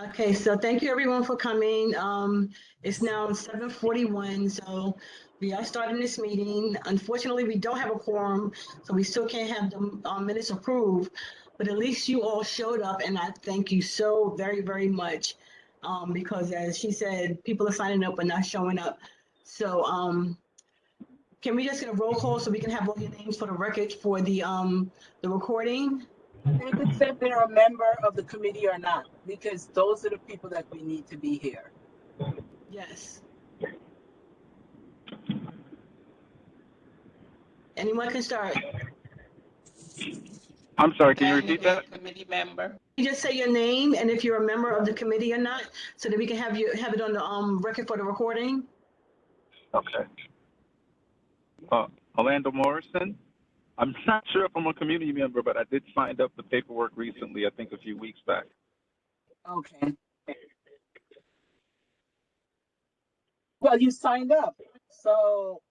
Okay, so thank you everyone for coming. It's now 7:41, so we are starting this meeting. Unfortunately, we don't have a quorum, so we still can't have the minutes approved, but at least you all showed up, and I thank you so very, very much. Because as she said, people are signing up but not showing up. So can we just get a roll call so we can have all your names for the record for the recording? They could say if they're a member of the committee or not, because those are the people that we need to be here. Yes. Anyone can start. I'm sorry, can you repeat that? Committee member. You just say your name and if you're a member of the committee or not, so that we can have it on the record for the recording. Okay. Orlando Morrison. I'm not sure if I'm a community member, but I did sign up the paperwork recently, I think a few weeks back. Okay. Well, you signed up. So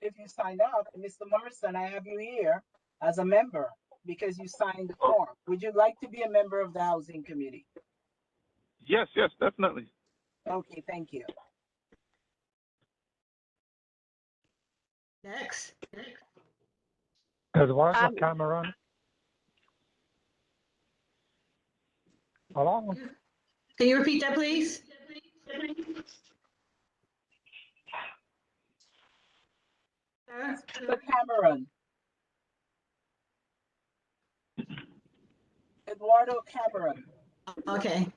if you signed up, Mr. Morrison, I have you here as a member because you signed the form. Would you like to be a member of the Housing Committee? Yes, definitely. Okay, thank you. Next. Eduardo Cameron. Hello? Can you repeat that, please? Mr. Cameron. Eduardo Cameron. Okay,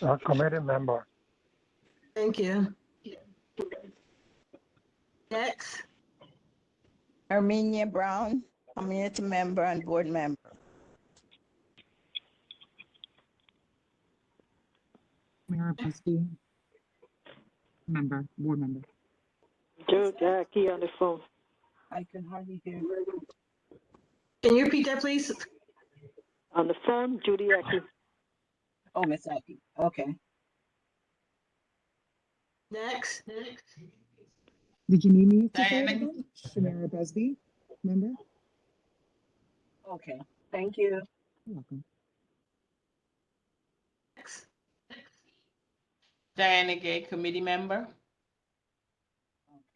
A committee member. thank you. Next. Armenia Brown, community member and board member. Mara Busby, board member. Joe Jackie on the phone. I can hardly hear. Can you repeat that, please? On the phone, Judy Aki. Oh, Miss Aki. Okay. Next. Did you need me to say it again? Shamara Busby, member. Okay. Thank you. You're welcome. Next. Diana Gay, committee member.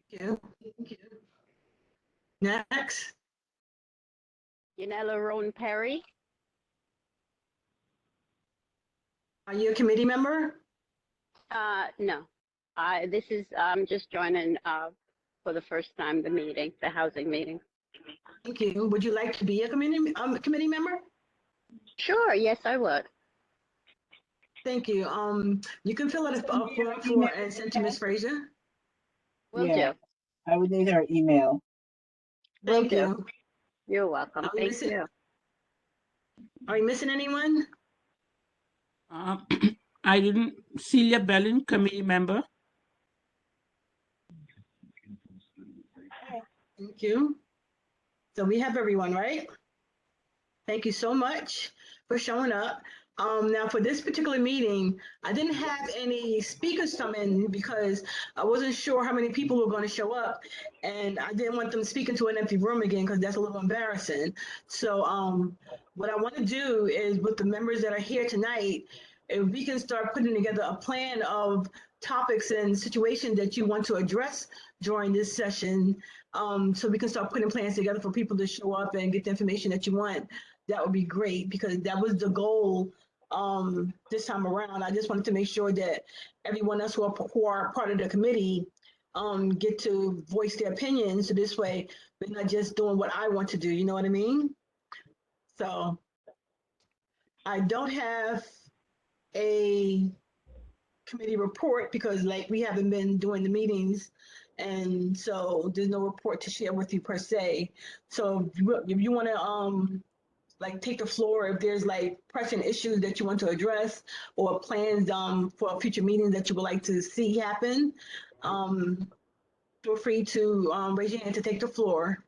Thank you. Next. Yanela Roan Perry. Are you a committee member? No, I'm just joining for the first time the housing meeting. Thank you. Would you like to be a committee member? Sure, yes, I would. Thank you. You can fill out a form for and send to Ms. Fraser. Will Yeah. do. I would need her email. Will Thank do. you. You're welcome. Thank you. Are we missing anyone? I didn't. Celia Bellin, committee member. Thank you. So we have everyone, right? Thank you so much for showing up. Now for this particular meeting, I didn't have any speakers come in because I wasn't sure how many people were going to show up, and I didn't want them speaking to an empty room again because that's a little embarrassing. So what I want to do is with the members that are here tonight, if we can start putting together a plan of topics and situations that you want to address during this session, so we can start putting plans together for people to show up and get the information that you want. That would be great because that was the goal this time around. I just wanted to make sure that everyone else who are part of the committee get to voice their opinions. So this way, we're not just doing what I want to do. You know what I mean? So I don't have a committee report because like we haven't been doing the meetings, and so there's no report to share with you per se. So if you want to like take the floor, if there's like pressing issues that you want to address or plans for future meetings that you would like to see happen, feel free to raise your hand to take the floor.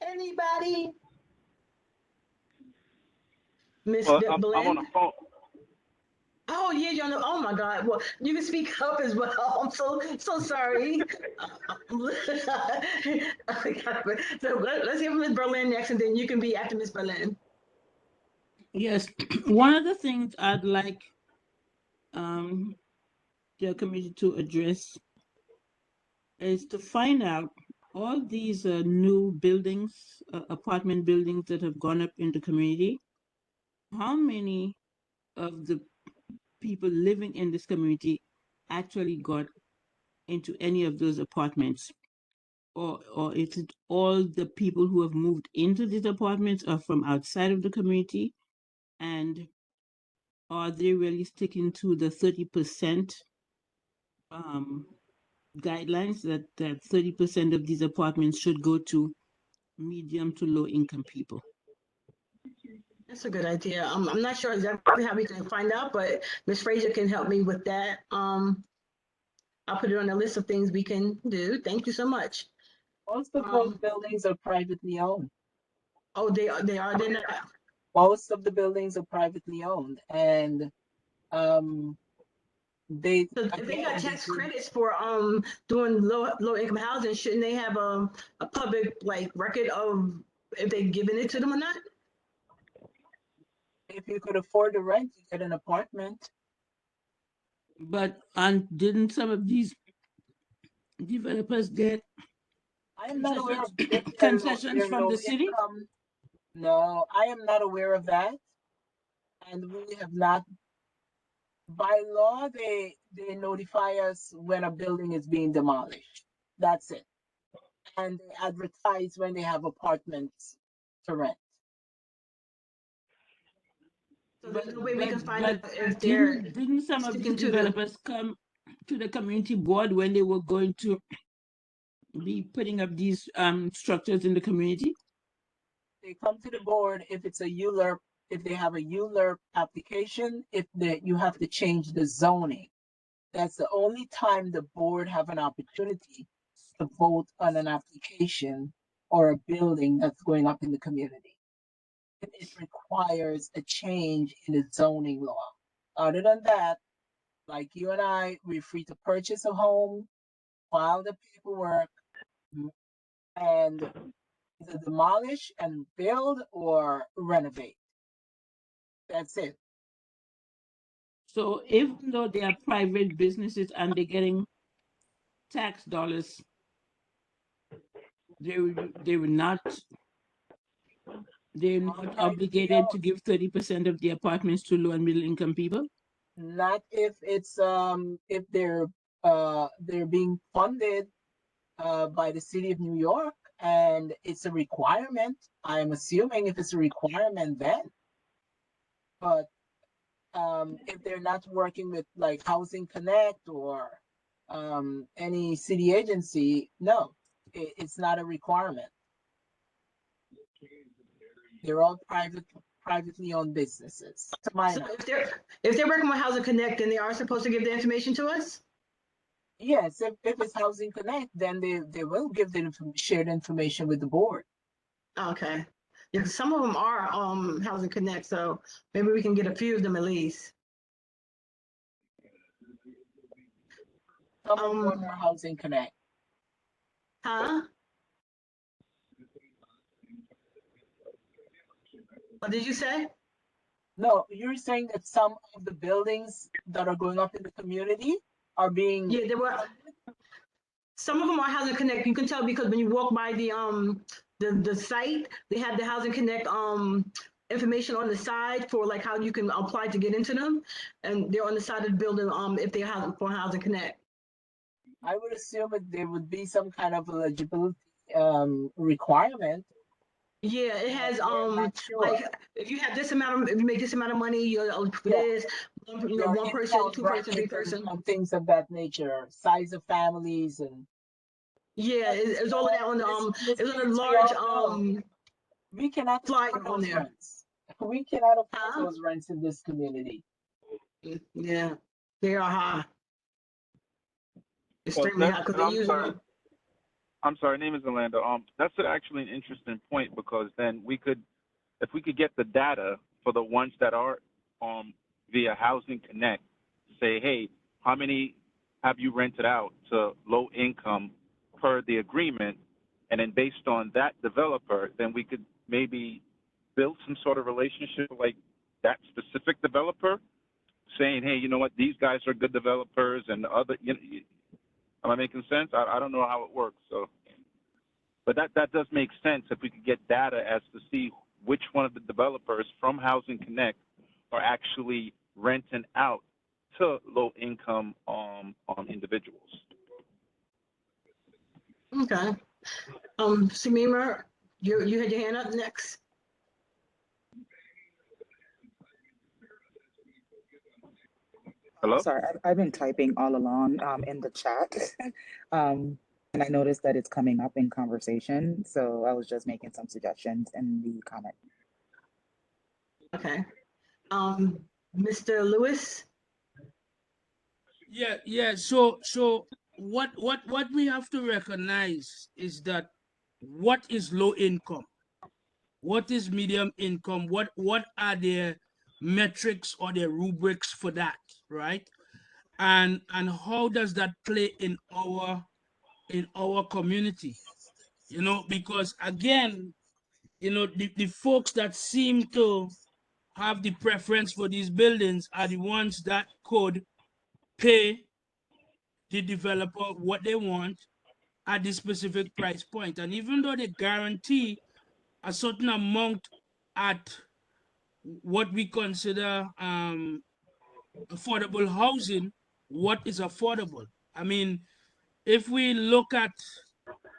Anybody? Ms. Well, I'm on the phone. Oh yeah, you're on the, oh my God. Well, you can speak up as well. I'm so sorry. So let's hear from Ms. Berlin next, and then you can be after Ms. Berlin. Yes, one of the things I'd like um, the committee to address is to find out all these new buildings, apartment buildings that have gone up in the community, how many of the people living in this community actually got into any of those apartments, or is it all the people who have moved into these apartments are from outside of the community, and are they really sticking to the 30% guidelines that 30% of these apartments should go to medium to low income people? That's a good idea. I'm not sure exactly how we can find out, but Ms. Frazier can help me with that. I'll put it on the list of things we can do. Thank you so much. Most of those buildings are privately owned. Oh, they're not. Most of the buildings are privately owned, and they So if they got again tax credits for doing low income housing, shouldn't they have a public like record of if they giving it to them or not? if you could afford to rent, you get an apartment. But didn't some of these developers get I am not aware of if concessions from low the city? income. No, I am not aware of that, and we have not. By law, they notify us when a building is being demolished. That's it, and they advertise when they have apartments to rent. So there's no way we can find out But if they're didn't some of sticking these to the. developers come to the community board when they were going to be putting up these structures in the community? They come to the board if it's a ULURP, if they have a ULURP application, you have to change the zoning. That's the only time the board have an opportunity to vote on an application or a building that's going up in the community. It requires a change in the zoning law. Other than that, like you and I, we're free to purchase a home, file the paperwork, and either demolish and build or renovate. That's it. So even though they are private businesses and they're getting tax dollars, they were not they're not Privately obligated to owned. give 30% of the apartments to low and middle income people? Not if it's if they're being funded by the city of New York and it's a requirement. I'm assuming if it's a requirement then. But if they're not working with like Housing Connect or any city agency, no, it's not a requirement. They're all privately owned businesses, to my So knowledge. if they're working with Housing Connect, then they are supposed to give the information to us. Yes, if it's Housing Connect, then they will give the shared information with the board. Okay. Yeah, some of them are Housing Connect, so maybe we can get a few of them at least. Some of them are Housing Connect. Huh? What did you say? No, you're saying that some of the buildings that are going up in the community are being. Yeah, there were. Some of them are Housing Connect. You can tell because when you walk by the site, they have the Housing Connect information on the side for like how you can apply to get into them, and they're on the side of the building if they're for Housing Connect. I would assume that there would be some kind of eligibility requirement. Yeah, it has I'm not sure. like if you have this amount of, if you make this amount of money, you're eligible for Yeah. this. Your One person, income two person, three bracket person. and things of that nature, size of families and. Yeah, it's all of that on the Miss it's on a Gates, we large all know we cannot flyer afford on those there. rents. We cannot afford Huh? those rents in this community. Yeah, they are high. Well, Extremely high because they use them. I'm sorry, name is Orlando. That's actually an interesting point because then we could, if we could get the data for the ones that are, via Housing Connect, say, hey, how many have you rented out to low income per the agreement? And then based on that developer, then we could maybe build some sort of relationship like that specific developer, saying, hey, you know what, these guys are good developers and the other, you know, am I making sense? I don't know how it works. So, but that does make sense if we could get data as to see which one of the developers from Housing Connect are actually renting out to low income individuals. Okay. Samima, you had your hand up next. Hello? Sorry, I've been typing all along in the chat. And I noticed that it's coming up in conversation. So I was just making some suggestions in the comment. Okay. Mr. Lewis? Yeah. So what we have to recognize is that what is low income? What is medium income? What are their metrics or their rubrics for that, right? And how does that play in our community? You know, because again, you know, the folks that seem to have the preference for these buildings are the ones that could pay the developer what they want at this specific price point. And even though they guarantee a certain amount at what we consider affordable housing, what is affordable? I mean, if we look at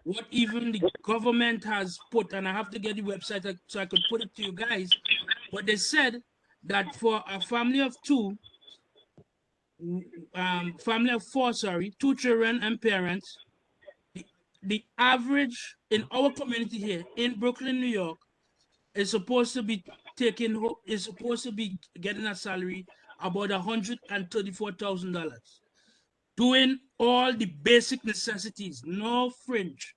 what even the government has put, and I have to get the website so I could put it to you guys, but they said that for a family of two, family of four, sorry, 2 children and parents, the average in our community here in Brooklyn, New York, is supposed to be getting a salary about $134,000, doing all the basic necessities, no fringe.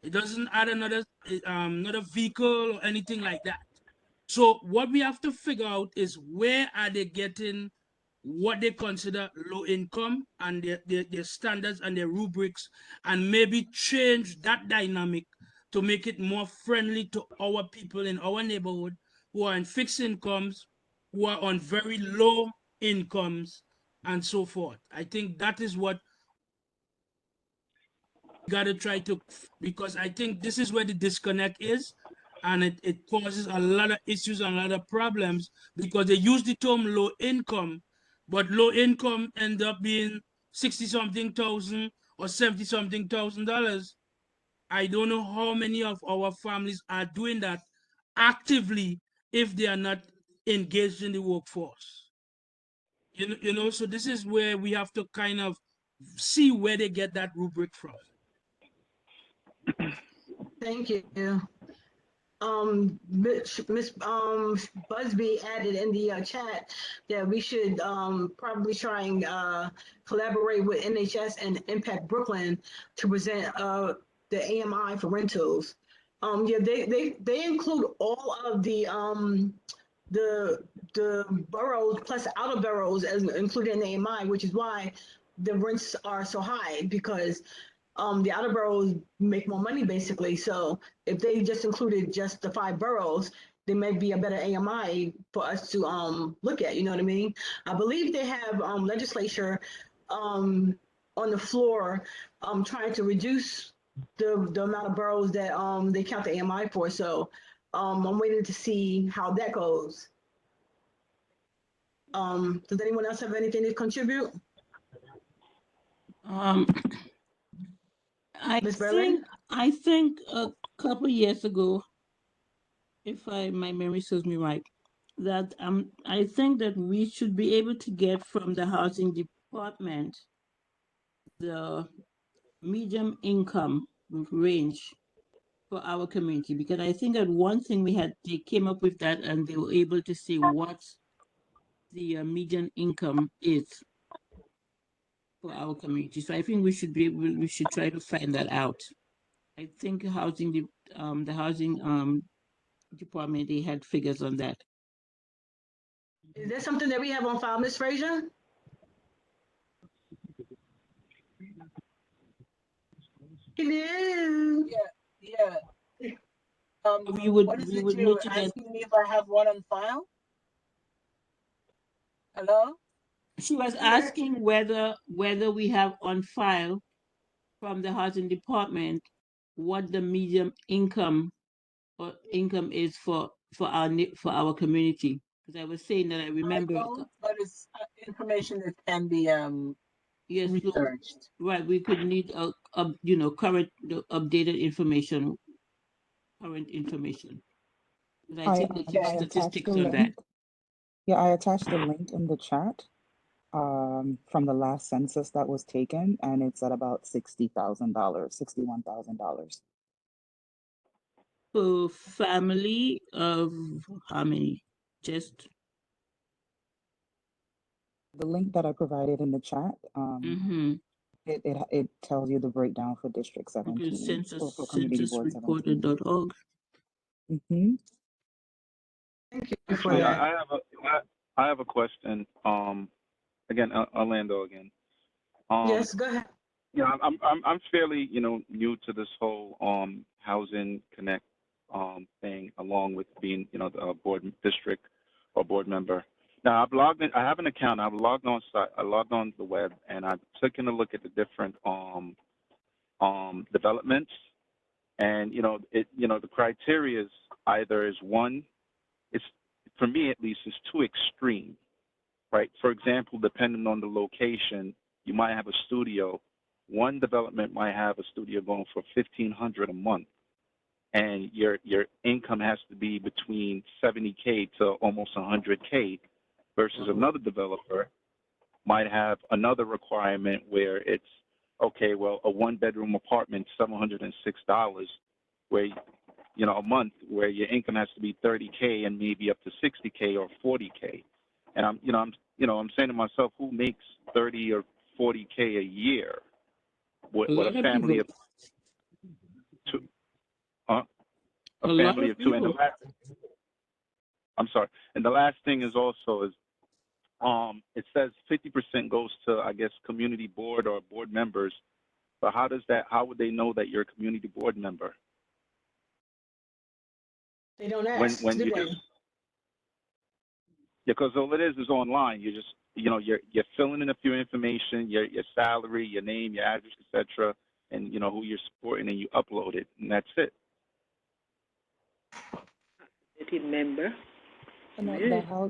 It doesn't add another vehicle or anything like that. So what we have to figure out is where are they getting what they consider low income and their standards and their rubrics, and maybe change that dynamic to make it more friendly to our people in our neighborhood who are in fixed incomes, who are on very low incomes, and so forth. I think that is what we got to try to, because I think this is where the disconnect is, and it causes a lot of issues and a lot of problems, because they use the term low income, but low income end up being 60-something thousand or 70-something $1,000. I don't know how many of our families are doing that actively if they are not engaged in the workforce. You know, so this is where we have to kind of see where they get that rubric from. Thank you. Miss Busby added in the chat that we should probably try and collaborate with NHS and Impact Brooklyn to present the AMI for rentals. Yeah, they include all of the boroughs plus outer boroughs as included in the AMI, which is why the rents are so high, because the outer boroughs make more money basically. So if they just included just the 5 boroughs, there may be a better AMI for us to look at. You know what I mean? I believe they have legislature on the floor trying to reduce the amount of boroughs that they count the AMI for. So I'm waiting to see how that goes. Does anyone else have anything to contribute? I think a couple years ago, if my memory serves me right, that I think that we should be able to get from the housing department the medium income range for our community, because I think that one thing they came up with that, and they were able to say what the median income is for our community. So I think we should try to find that out. I think the housing department, they had figures on that. Is there something that we have on file, Ms. Frazier? Hello. Yeah. We would What is we it would you're need to get. asking me if I have one on file? Hello? She was asking whether we have on file from the housing department what the medium income or income is for our community. Because I was saying that I I remember. don't, but it's information that can be Yes, so, researched. right. We could need current updated information, current information. 'Cause I think that Okay. there's I attached statistics the on that. link. Yeah, I attached the link in the chat from the last census that was taken, and it's at about $60,000, $61,000. So family of how many? Just The link that I provided in the chat, it tells you the breakdown for District okay, 17 for Community Board 17. censusreporter.org. Mm-hmm. Thank you for Actually, that. I have a question. Again, Orlando again. Yes, go ahead. Yeah, I'm fairly, new to this whole Housing Connect thing, along with being, the board district or board member. Now I've logged in. I have an account. I've logged on site. I logged on the web, and I've taken a look at the different developments, and the criteria is either is one, it's for me at least, is too extreme, right? For example, depending on the location, you might have a studio. One development might have a studio going for $1,500 a month, and your income has to be between $70K to almost $100K, versus another developer might have another requirement where it's okay. Well, a one-bedroom apartment, $706, where a month, where your income has to be $30K and maybe up to $60K or $40K. And I'm saying to myself, who makes $30 or $40K a year? With a family of two, a family of two. And I'm sorry. And the last thing is also is, it says 50% goes to, I guess, community board or board members. But how would they know that you're a community board member? They don't ask, When do you they? just, because all it is online. You just, you're filling in a few information, your salary, your name, your address, etc., and who you're supporting, and you upload it, and that's it. Member. And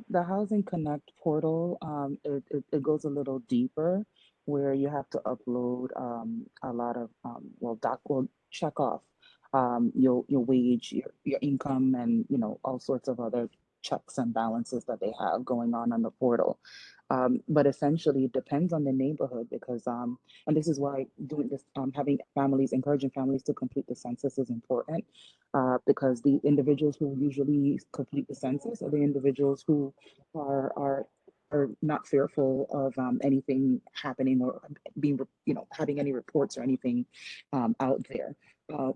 the Housing Connect portal, it goes a little deeper, where you have to upload a lot of check off your wage, your income, and all sorts of other checks and balances that they have going on the portal. But essentially, it depends on the neighborhood, because and this is why doing this, encouraging families to complete the census is important, because the individuals who usually complete the census are the individuals who are not fearful of anything happening, or being having any reports or anything out there,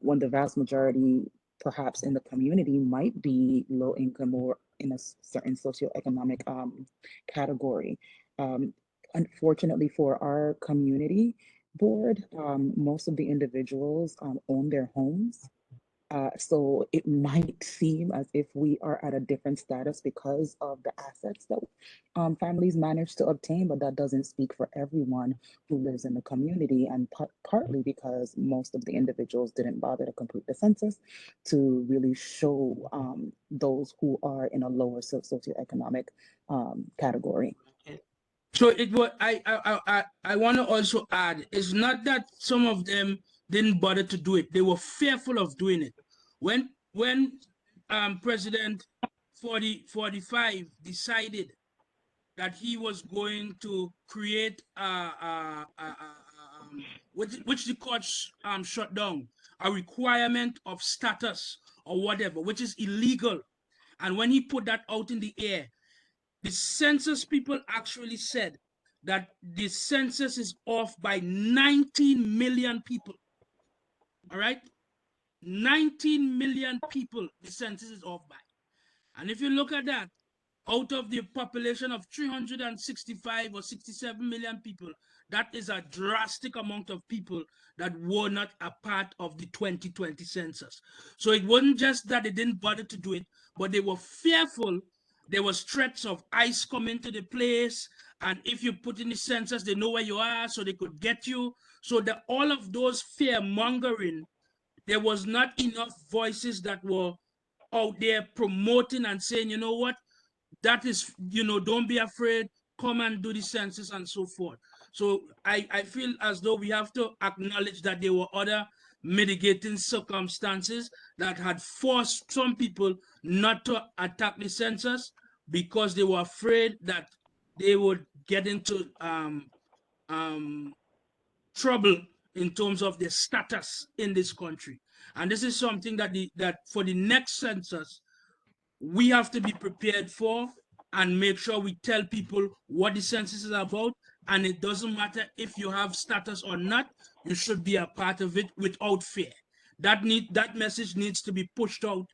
when the vast majority perhaps in the community might be low income or in a certain socioeconomic category. Unfortunately for our community board, most of the individuals own their homes. So it might seem as if we are at a different status because of the assets that families manage to obtain, but that doesn't speak for everyone who lives in the community, and partly because most of the individuals didn't bother to complete the census to really show those who are in a lower socioeconomic category. So it was. I want to also add. It's not that some of them didn't bother to do it. They were fearful of doing it. When President 45 decided that he was going to create which the courts shut down, a requirement of status or whatever, which is illegal. And when he put that out in the air, the census people actually said that the census is off by 19 million people. All right? 19 million people the census is off by. And if you look at that, out of the population of 365 or 67 million people, that is a drastic amount of people that were not a part of the 2020 census. So it wasn't just that they didn't bother to do it, but they were fearful. There was threats of ICE coming to the place, and if you put in the census, they know where you are, so they could get you. So that all of those fear mongering, there was not enough voices that were out there promoting and saying, you know what, that is, don't be afraid, come and do the census and so forth. So I feel as though we have to acknowledge that there were other mitigating circumstances that had forced some people not to attack the census because they were afraid that they would get into trouble in terms of their status in this country. And this is something that that for the next census, we have to be prepared for and make sure we tell people what the census is about. And it doesn't matter if you have status or not, you should be a part of it without fear. That message needs to be pushed out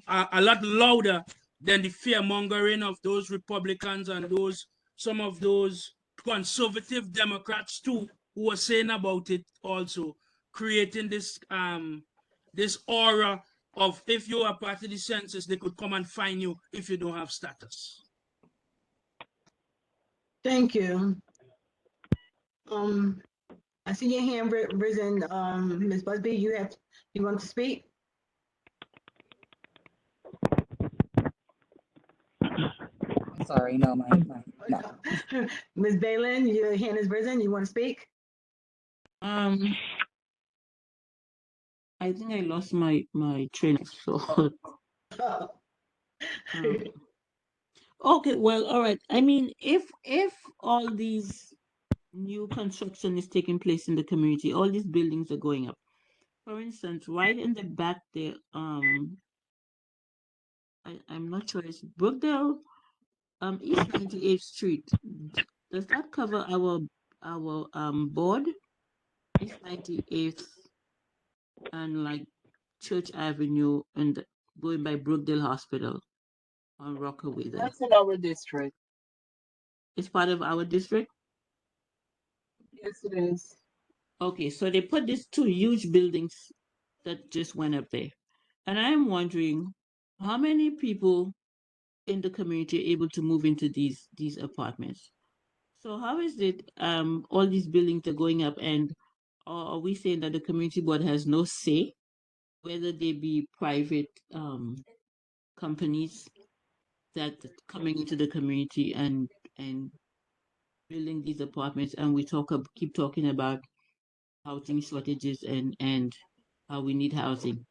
a lot louder than the fear mongering of those Republicans and some of those conservative Democrats too, who are saying about it also, creating this this aura of if you are part of the census, they could come and find you if you don't have status. Thank you. I see your hand risen, Ms. Busby. You want to speak? I'm sorry, no, no. Ms. Balin, your hand is risen. You want to speak? I think I lost my train of thought. Okay, well, all right. I mean, if all these new construction is taking place in the community, all these buildings are going up. For instance, right in the back there, I'm not sure, it's Brookdale, East 98th Street. Does that cover our board? East 98th and like Church Avenue and going by Brookdale Hospital on Rockaway there. That's in our district. It's part of our district? Yes, it is. Okay, so they put these two huge buildings that just went up there. And I'm wondering how many people in the community are able to move into these apartments. So how is it all these buildings are going up, and are we saying that the community board has no say, whether they be private companies that coming into the community and building these apartments, and we keep talking about housing shortages and how we need housing,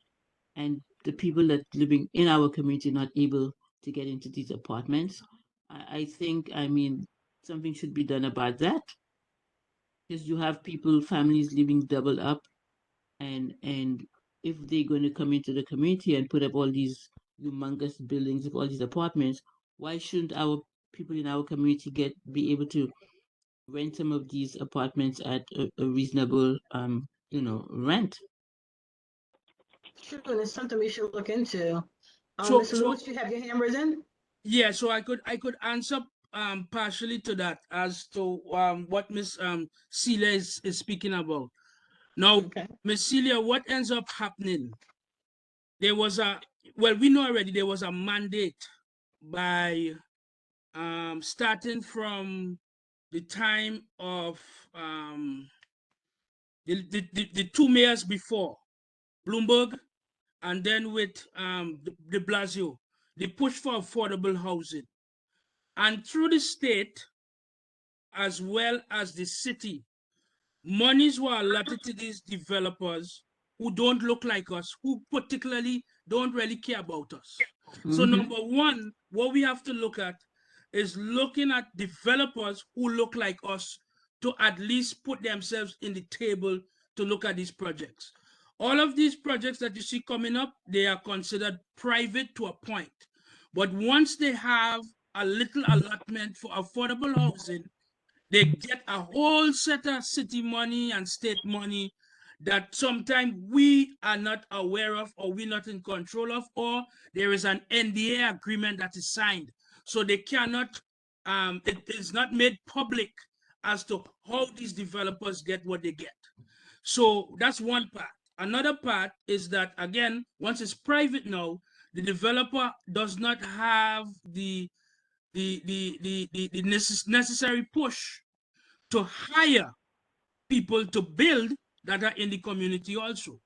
and the people that living in our community not able to get into these apartments. I think, I mean, something should be done about that, because you have families living double up, and if they're going to come into the community and put up all these humongous buildings of all these apartments, why shouldn't our people in our community be able to rent some of these apartments at a reasonable rent? Sure, and it's something we should look into. So- Mr. Lewis, you have your hand risen? Yeah, so I could answer partially to that as to what Miss Celia is speaking about. Now, Okay. Miss Celia, what ends up happening? There was we know already there was a mandate by starting from the time of the two mayors before, Bloomberg, and then with de Blasio, they pushed for affordable housing. And through the state, as well as the city, monies were allotted to these developers who don't look like us, who particularly don't really care about us. So number one, what we have to look at is looking at developers who look like us to at least put themselves in the table to look at these projects. All of these projects that you see coming up, they are considered private to a point. But once they have a little allotment for affordable housing, they get a whole set of city money and state money that sometimes we are not aware of, or we're not in control of, or there is an NDA agreement that is signed. So they cannot, it is not made public as to how these developers get what they get. So that's one part. Another part is that, again, once it's private now, the developer does not have the necessary push to hire people to build that are in the community also.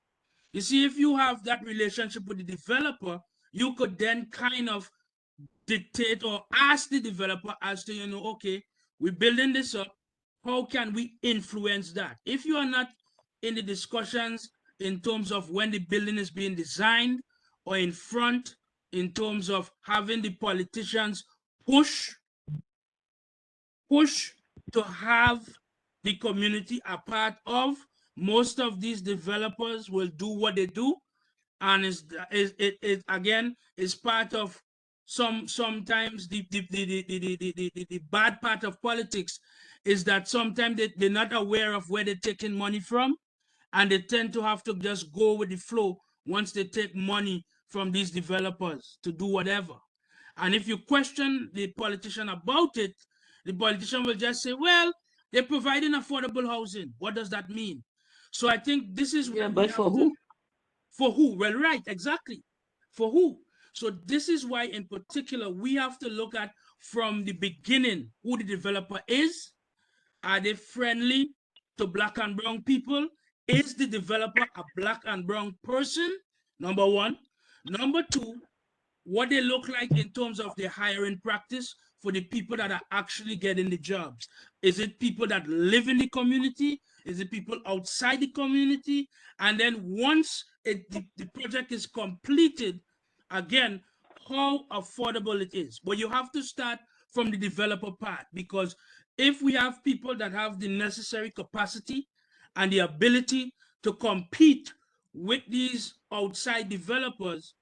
You see, if you have that relationship with the developer, you could then kind of dictate or ask the developer as to, okay, we're building this up. How can we influence that? If you are not in the discussions in terms of when the building is being designed, or in front in terms of having the politicians push to have the community a part of, most of these developers will do what they do, and it again is part of sometimes the bad part of politics is that sometimes they're not aware of where they're taking money from, and they tend to have to just go with the flow once they take money from these developers to do whatever. And if you question the politician about it, the politician will just say, well, they're providing affordable housing. What does that mean? So I think this is Yeah, but for who? For who? Well, right, exactly. For who? So this is why, in particular, we have to look at from the beginning who the developer is. Are they friendly to Black and brown people? Is the developer a Black and brown person? Number one. Number two, what they look like in terms of their hiring practice for the people that are actually getting the jobs. Is it people that live in the community? Is it people outside the community? And then once the project is completed, again, how affordable it is. But you have to start from the developer part, because if we have people that have the necessary capacity and the ability to compete with these outside developers,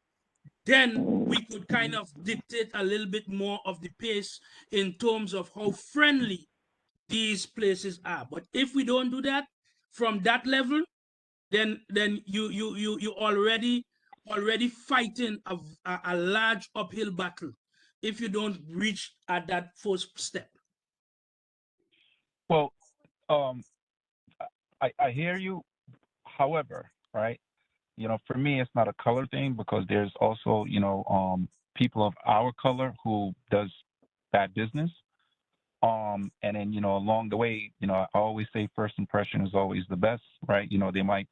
then we could kind of dictate a little bit more of the pace in terms of how friendly these places are. But if we don't do that from that level, then you already fighting a large uphill battle if you don't reach at that first step. Well, I hear you. However, right, for me, it's not a color thing, because there's also, people of our color who does bad business. And then, along the way, I always say first impression is always the best, right? They might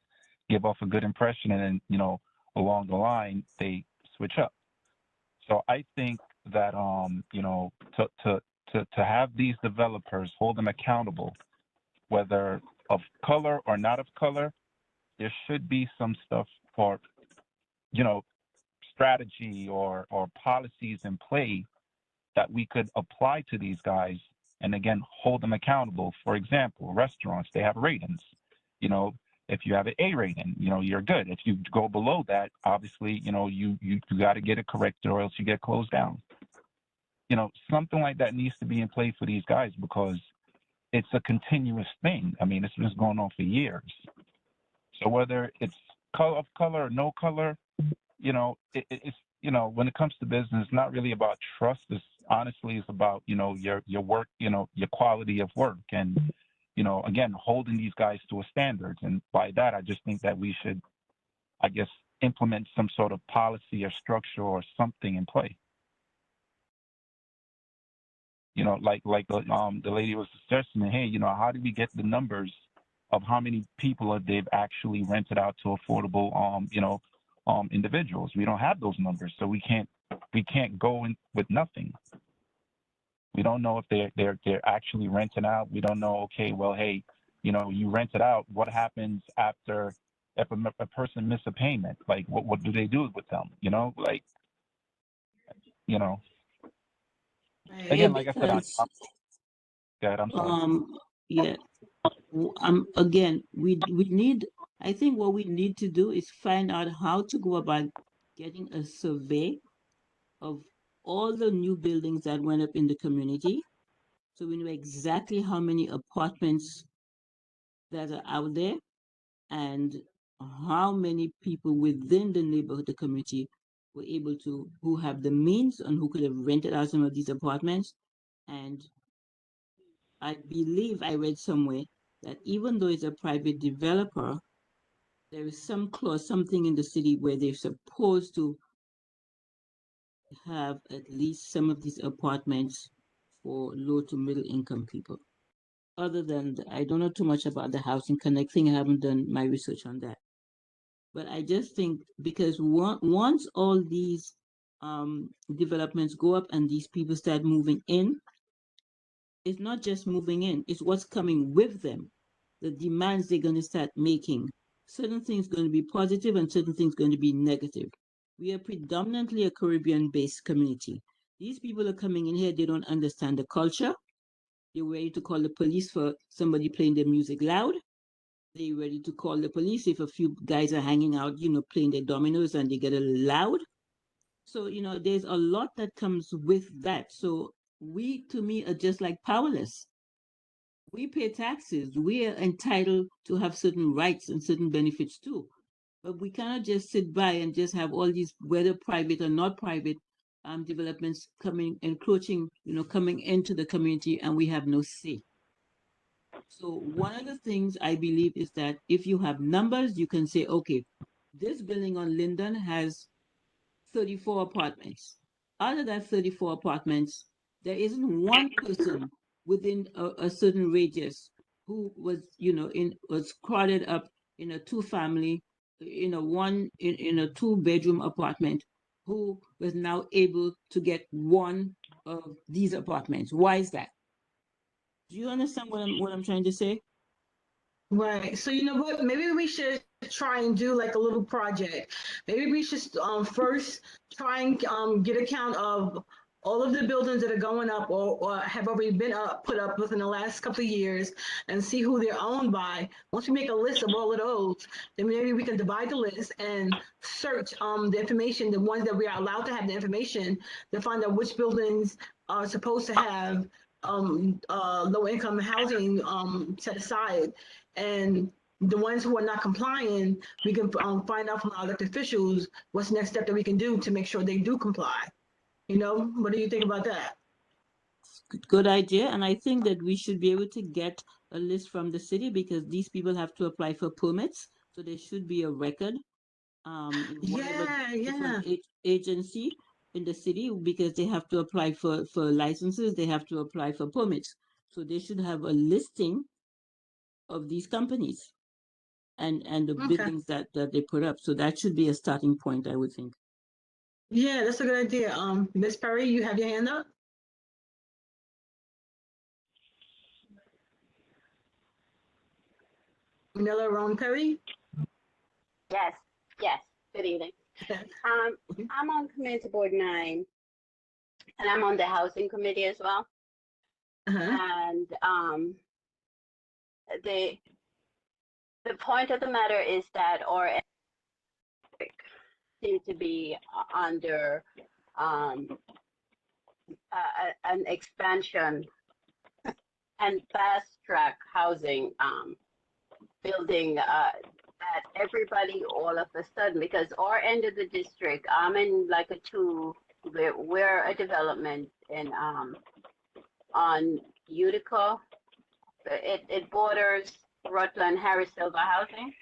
give off a good impression, and then, along the line, they switch up. So I think that, to have these developers, hold them accountable, whether of color or not of color, there should be some stuff for, strategy or policies in play that we could apply to these guys, and again, hold them accountable. For example, restaurants, they have ratings. If you have an A rating, you're good. If you go below that, obviously, you got to get it corrected, or else you get closed down. Something like that needs to be in play for these guys, because it's a continuous thing. I mean, it's been going on for years. So whether it's color or no color, it's when it comes to business, it's not really about trust. It's honestly, it's about your work, your quality of work, and again, holding these guys to a standard. And by that, I just think that we should, I guess, implement some sort of policy or structure or something in play. Like the lady was suggesting, hey, how do we get the numbers of how many people they've actually rented out to affordable, individuals? We don't have those numbers, so we can't go in with nothing. We don't know if they're actually renting out. We don't know. Okay, well, hey, you rent it out. What happens after if a person miss a payment? Like, what do they do with them? Again, like I said, I'm sorry. Yeah. Again, we need, I think what we need to do is find out how to go about getting a survey of all the new buildings that went up in the community, so we know exactly how many apartments that are out there, and how many people within the neighborhood, the community, were able to, who have the means and who could have rented out some of these apartments. And I believe I read somewhere that even though it's a private developer, there is some clause, something in the city where they're supposed to have at least some of these apartments for low to middle income people. Other than I don't know too much about the Housing Connect thing. I haven't done my research on that. But I just think because once all these developments go up and these people start moving in, it's not just moving in, it's what's coming with them, the demands they're going to start making. Certain things going to be positive and certain things going to be negative. We are predominantly a Caribbean-based community. These people are coming in here, they don't understand the culture. They're ready to call the police for somebody playing their music loud. They're ready to call the police if a few guys are hanging out, playing their dominoes and they get a little loud. So, there's a lot that comes with that. So we, to me, are just like powerless. We pay taxes. We are entitled to have certain rights and certain benefits too. But we cannot just sit by and just have all these, whether private or not private, developments encroaching, coming into the community, and we have no say. So one of the things I believe is that if you have numbers, you can say, okay, this building on Linden has 34 apartments. Out of that 34 apartments, there isn't one person within a certain radius who was, was crowded up in a two-family, in a two-bedroom apartment, who was now able to get one of these apartments. Why is that? Do you understand what I'm trying to say? Right. So you know what? Maybe we should try and do like a little project. Maybe we should first try and get a count of all of the buildings that are going up or have already been put up within the last couple of years and see who they're owned by. Once we make a list of all of those, then maybe we can divide the list and search the information, the ones that we are allowed to have the information to find out which buildings are supposed to have low income housing set aside, and the ones who are not complying, we can find out from our elected officials what's the next step that we can do to make sure they do comply. What do you think about that? Good idea. And I think that we should be able to get a list from the city because these people have to apply for permits. So there should be a record in whatever different agency in the city because they have to apply for licenses, they have to apply for permits. So they should have a listing of these companies and the buildings that they put up. So that should be a starting point, I would think. Yeah, that's a good idea. Ms. Perry, you have your hand up? Manila Roan Perry? Yes. Good evening. I'm on Community Board 9, and I'm on the Housing Committee as well. And the point of the matter is that our seem to be under an expansion and fast track housing building that everybody all of a sudden, because our end of the district, I'm in like we're a development in on Utica. It borders Rutland Harris Silver Housing.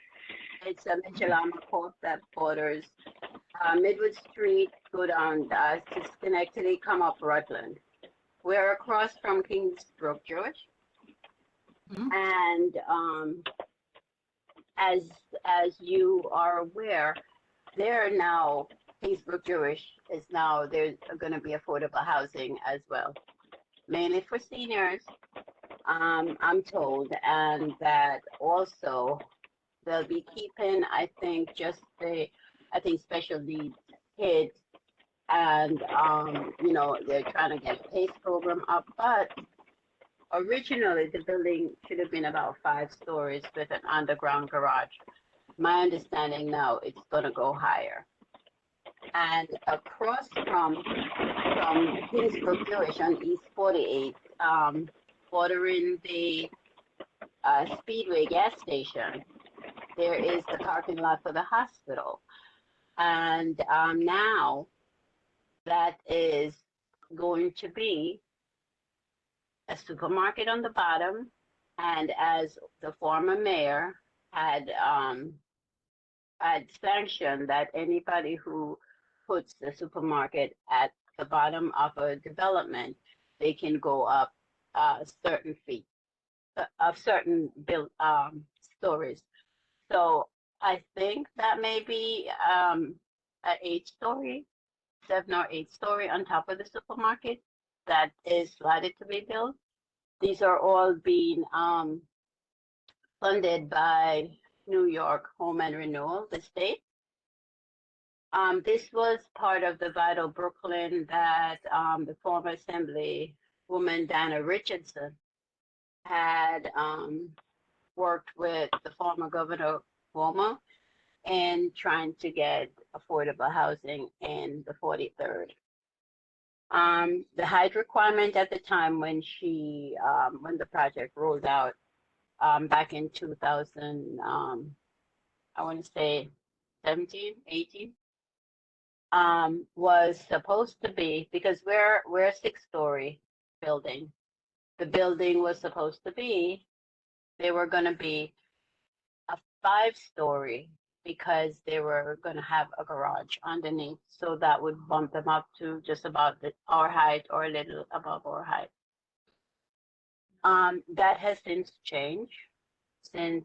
It's a Michelama Corp that borders Midwood Street, go down to Schenectady, come up Rutland. We're across from Kingsbrook Jewish. And as you are aware, Kingsbrook Jewish is now, there's going to be affordable housing as well, mainly for seniors, I'm told, and that also they'll be keeping, I think, special needs kids, and they're trying to get the PACE program up, but originally the building should have been about 5 stories with an underground garage. My understanding now it's going to go higher. And across from Kingsbrook Jewish on East 48, bordering the Speedway gas station, there is the parking lot for the hospital. And now that is going to be a supermarket on the bottom. And as the former mayor had sanctioned that anybody who puts the supermarket at the bottom of a development, they can go up certain feet of certain stories. So I think that may be an 8-story, 7 or 8-story on top of the supermarket that is slated to be built. These are all being funded by New York Home and Renewal, the state. This was part of the Vital Brooklyn that the former Assemblywoman Dana Richardson had worked with the former Governor Cuomo in trying to get affordable housing in the 43rd. The height requirement at the time when when the project rolled out back in 2000, I want to say 17, 18, was supposed to be, because we're a 6-story building. The building was supposed to be, they were going to be a 5-story because they were going to have a garage underneath. So that would bump them up to just about our height or a little above our height. That has since changed and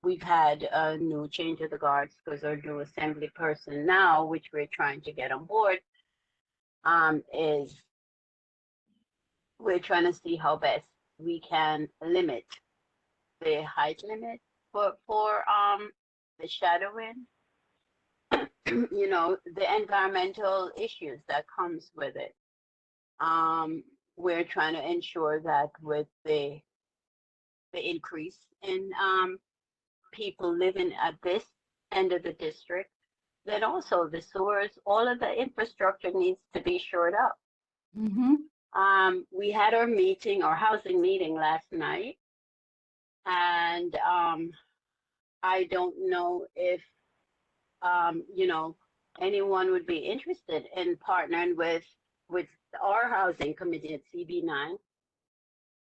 we've had a new change of the guards because our new assembly person now, which we're trying to get on board, is we're trying to see how best we can limit the height limit for the shadowing, you know, the environmental issues that comes with it. We're trying to ensure that with the increase in people living at this end of the district, then also the sewers, all of the infrastructure needs to be shored up. We had our meeting, our housing meeting last night, and I don't know if you know, anyone would be interested in partnering with our housing committee at CB9.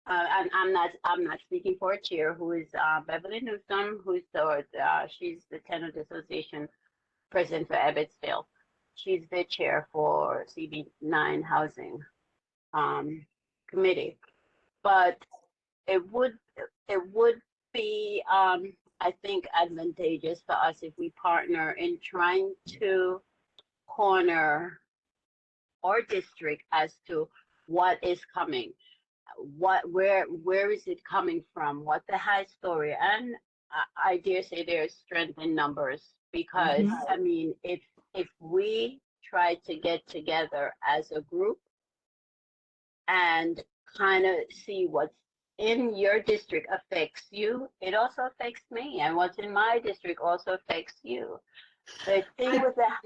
And I'm not speaking for a chair, who is Beverly Newsom, who's she's the Tenant Association president for Ebbetsville. She's the chair for CB9 housing committee. But it would be I think advantageous for us if we partner in trying to corner our district as to what is coming, where is it coming from, what the high story, and I dare say there's strength in numbers, because I mean, if we try to get together as a group and kind of see what's in your district affects you, it also affects me, and what's in my district also affects you. The thing with that.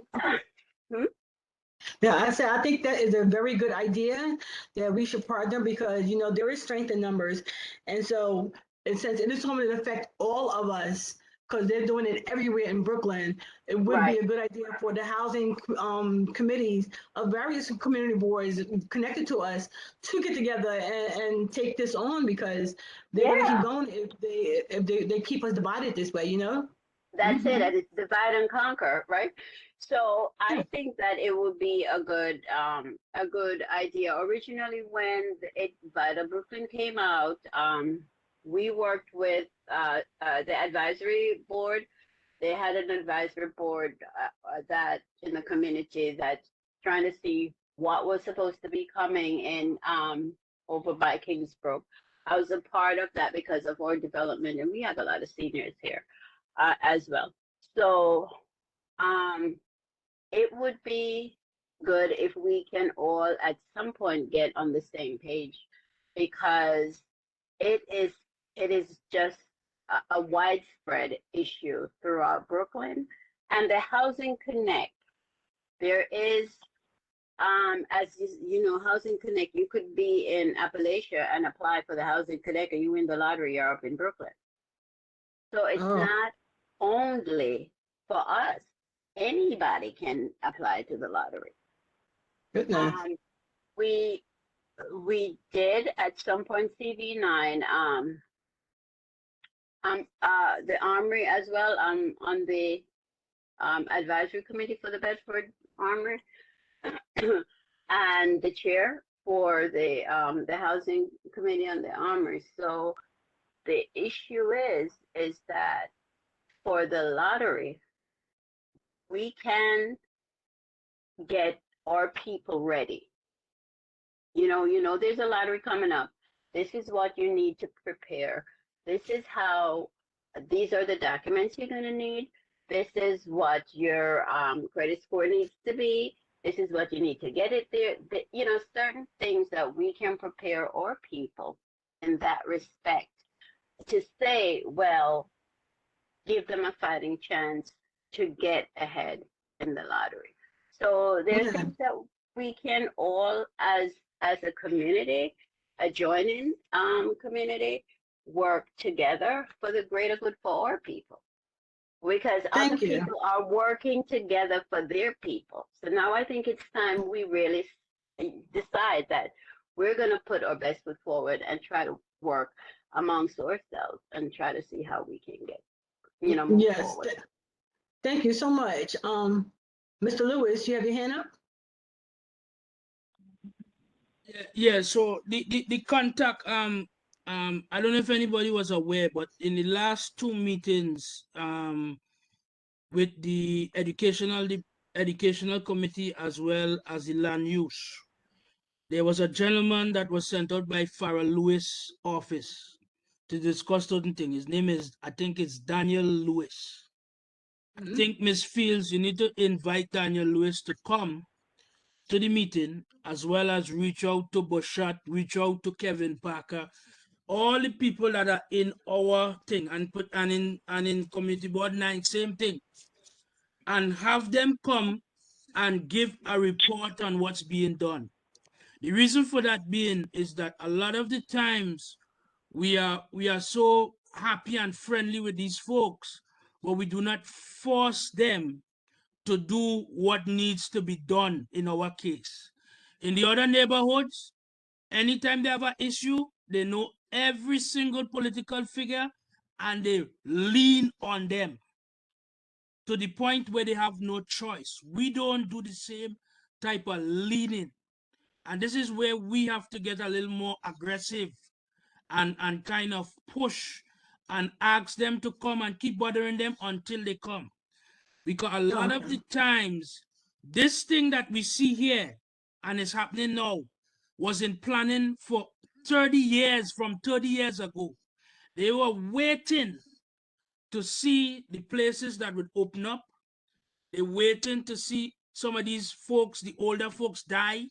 Yeah, I think that is a very good idea that we should partner, because, you know, there is strength in numbers. And so, since it is going to affect all of us, because they're doing it everywhere in Brooklyn, it would be a good idea for the housing committees of various community boards connected to us to get together and take this on, because they're going to keep going if they keep us divided this way, you know? That's it. It's divide and conquer, right? So I think that it would be a good idea. Originally, when Vital Brooklyn came out, we worked with the advisory board. They had an advisory board that in the community that's trying to see what was supposed to be coming in over by Kingsbrook. I was a part of that because of our development, and we have a lot of seniors here as well. So it would be good if we can all at some point get on the same page, because it is just a widespread issue throughout Brooklyn. And the Housing Connect, there is, as you know, Housing Connect, you could be in Appalachia and apply for the Housing Connect, and you win the lottery, you're up in Brooklyn. So it's not only for us. Anybody can apply to the lottery. Goodness. We did at some point CV9, the Armory as well, on the advisory committee for the Bedford Armory, and the chair for the housing committee on the Armory. So the issue is that for the lottery, we can get our people ready. You know, there's a lottery coming up. This is what you need to prepare. This is how, these are the documents you're going to need. This is what your credit score needs to be. This is what you need to get it there. You know, certain things that we can prepare our people in that respect to say, well, give them a fighting chance to get ahead in the lottery. So there's things that we can all, as a community, a joining community, work together for the greater good for our people. Because other people are working together for their people. So now I think it's time we really decide that we're going to put our best foot forward and try to work amongst ourselves and try to see how we can get, move forward. Thank you so much. Mr. Lewis, you have your hand up? Yeah, so the contact, I don't know if anybody was aware, but in the last 2 meetings with the educational committee as well as the land use, there was a gentleman that was sent out by Farrell Lewis office to discuss certain things. His name is, I think it's Daniel Lewis. I think Ms. Fields, you need to invite Daniel Lewis to come to the meeting, as well as reach out to Boshat, reach out to Kevin Parker, all the people that are in our thing, and in Community Board 9, same thing, and have them come and give a report on what's being done. The reason for that being is that a lot of the times we are so happy and friendly with these folks, but we do not force them to do what needs to be done in our case. In the other neighborhoods, anytime they have an issue, they know every single political figure and they lean on them to the point where they have no choice. We don't do the same type of leaning. And this is where we have to get a little more aggressive and kind of push and ask them to come and keep bothering them until they come. Because a lot of the times, this thing that we see here and is happening now was in planning for 30 years, from 30 years ago. They were waiting to see the places that would open up. They're waiting to see some of these folks, the older folks, die.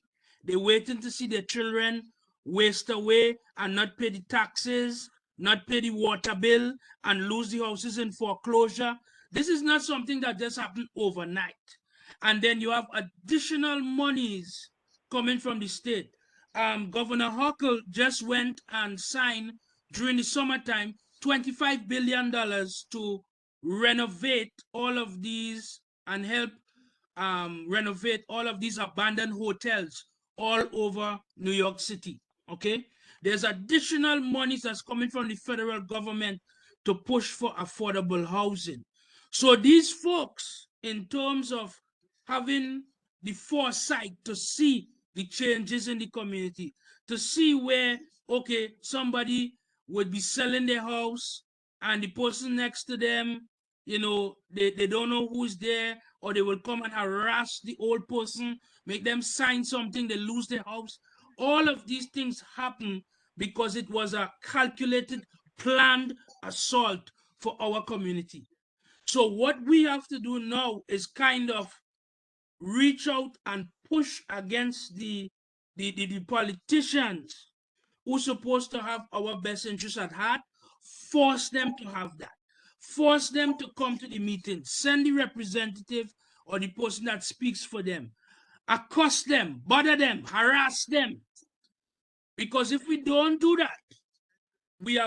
They're waiting to see their children waste away and not pay the taxes, not pay the water bill, and lose the houses in foreclosure. This is not something that just happened overnight. And then you have additional monies coming from the state. Governor Hochul just went and signed during the summertime $25 billion to renovate all of these and help renovate all of these abandoned hotels all over New York City. Okay, there's additional monies that's coming from the federal government to push for affordable housing. So these folks, in terms of having the foresight to see the changes in the community, to see where, okay, somebody would be selling their house and the person next to them, they don't know who's there, or they will come and harass the old person, make them sign something, they lose their house. All of these things happen because it was a calculated, planned assault for our community. So what we have to do now is kind of reach out and push against the politicians who are supposed to have our best interests at heart, force them to have that. Force them to come to the meeting, send the representative or the person that speaks for them, accost them, bother them, harass them. Because if we don't do that, we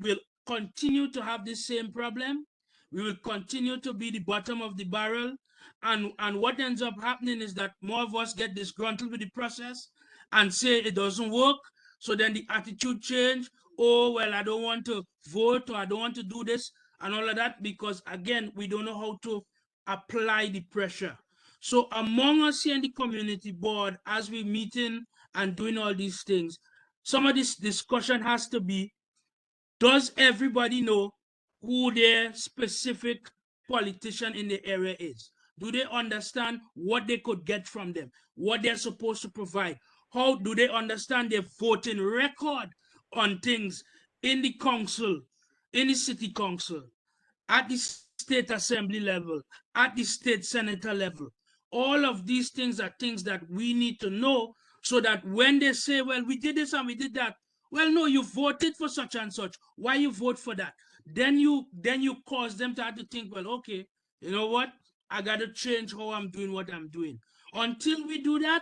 will continue to have the same problem, we will continue to be the bottom of the barrel. And what ends up happening is that more of us get disgruntled with the process and say it doesn't work. So then the attitude change. Oh, well, I don't want to vote, or I don't want to do this and all of that, because again, we don't know how to apply the pressure. So among us here in the community board, as we're meeting and doing all these things, some of this discussion has to be, does everybody know who their specific politician in the area is? Do they understand what they could get from them, what they're supposed to provide? How do they understand their voting record on things in the council, in the city council, at the state assembly level, at the state senator level? All of these things are things that we need to know, so that when they say, well, we did this and we did that, well, no, you voted for such and such, why you vote for that? Then you cause them to have to think, well, okay, you know what, I got to change how I'm doing what I'm doing. Until we do that,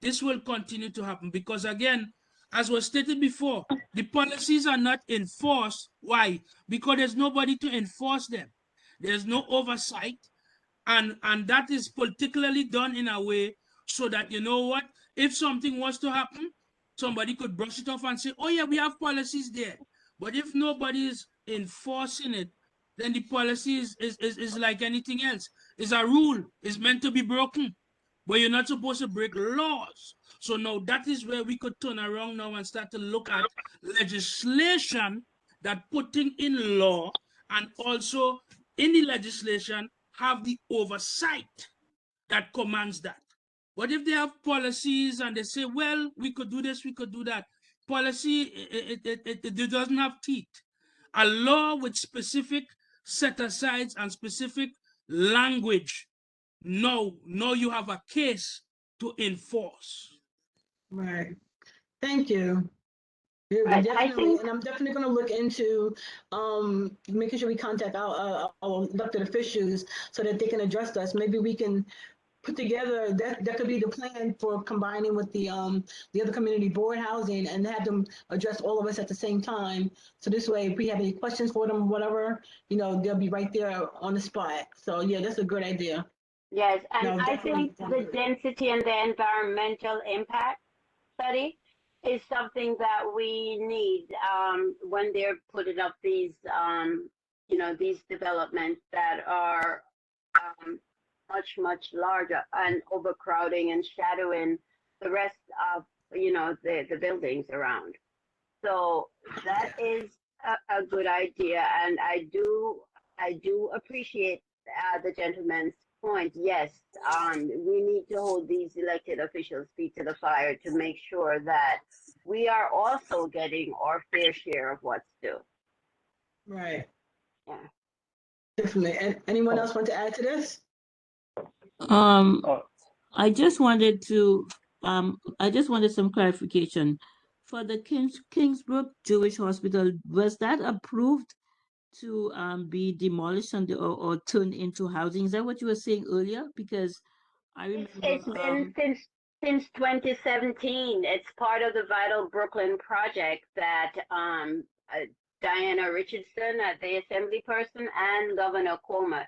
this will continue to happen, because again, as was stated before, the policies are not enforced. Why? Because there's nobody to enforce them. There's no oversight. And that is particularly done in a way so that, you know what, if something was to happen, somebody could brush it off and say, oh yeah, we have policies there. But if nobody is enforcing it, then the policy is like anything else. It's a rule. It's meant to be broken. But you're not supposed to break laws. So now that is where we could turn around now and start to look at legislation that putting in law, and also in the legislation have the oversight that commands that. But if they have policies and they say, well, we could do this, we could do that, policy, it doesn't have teeth. A law with specific set-asides and specific language, no, you have a case to enforce. Right. Thank you. Yeah, Right, I definitely, think- and I'm definitely going to look into making sure we contact our elected officials so that they can address us. Maybe we can put together that could be the plan for combining with the other community board housing and have them address all of us at the same time. So this way, if we have any questions for them, whatever, you know, they'll be right there on the spot. So yeah, that's a good idea. Yes, and No, I definitely, think the density and the environmental impact study is something that we need when they're putting up these, these developments that are much larger and overcrowding and shadowing the rest of, the buildings around. So that is a good idea, and I do appreciate the gentleman's point. Yes, we need to hold these elected officials' feet to the fire to make sure that we are also getting our fair share of what's due. Right. Yeah. Definitely. And anyone else want to add to this? I just wanted some clarification. For the Kingsbrook Jewish Hospital, was that approved to be demolished or turned into housing? Is that what you were saying earlier? Because I remember It's been since 2017. It's part of the Vital Brooklyn project that Diana Richardson, the assembly person, and Governor Cuomo.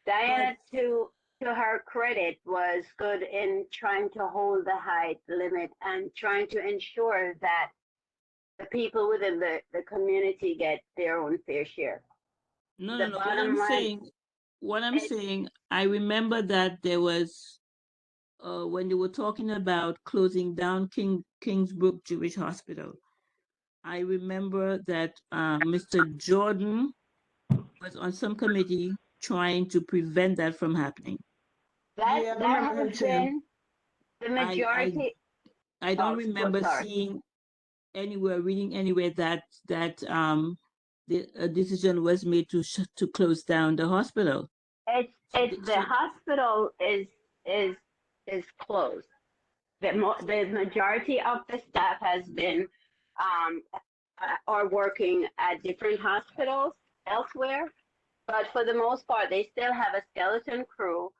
Diana, to her credit, was good in trying to hold the height limit and trying to ensure that the people within the community get their own fair share. No. What I'm is- saying, I remember that there was when they were talking about closing down Kingsbrook Jewish Hospital. I remember that Mr. Jordan was on some committee trying to prevent that from happening. Yeah, I That remember him has too. been the majority. I don't Oh, remember sorry. seeing reading anywhere that a decision was made to close down the hospital. It's the hospital is closed. The majority of the staff has been are working at different hospitals elsewhere, but for the most part, they still have a skeleton crew.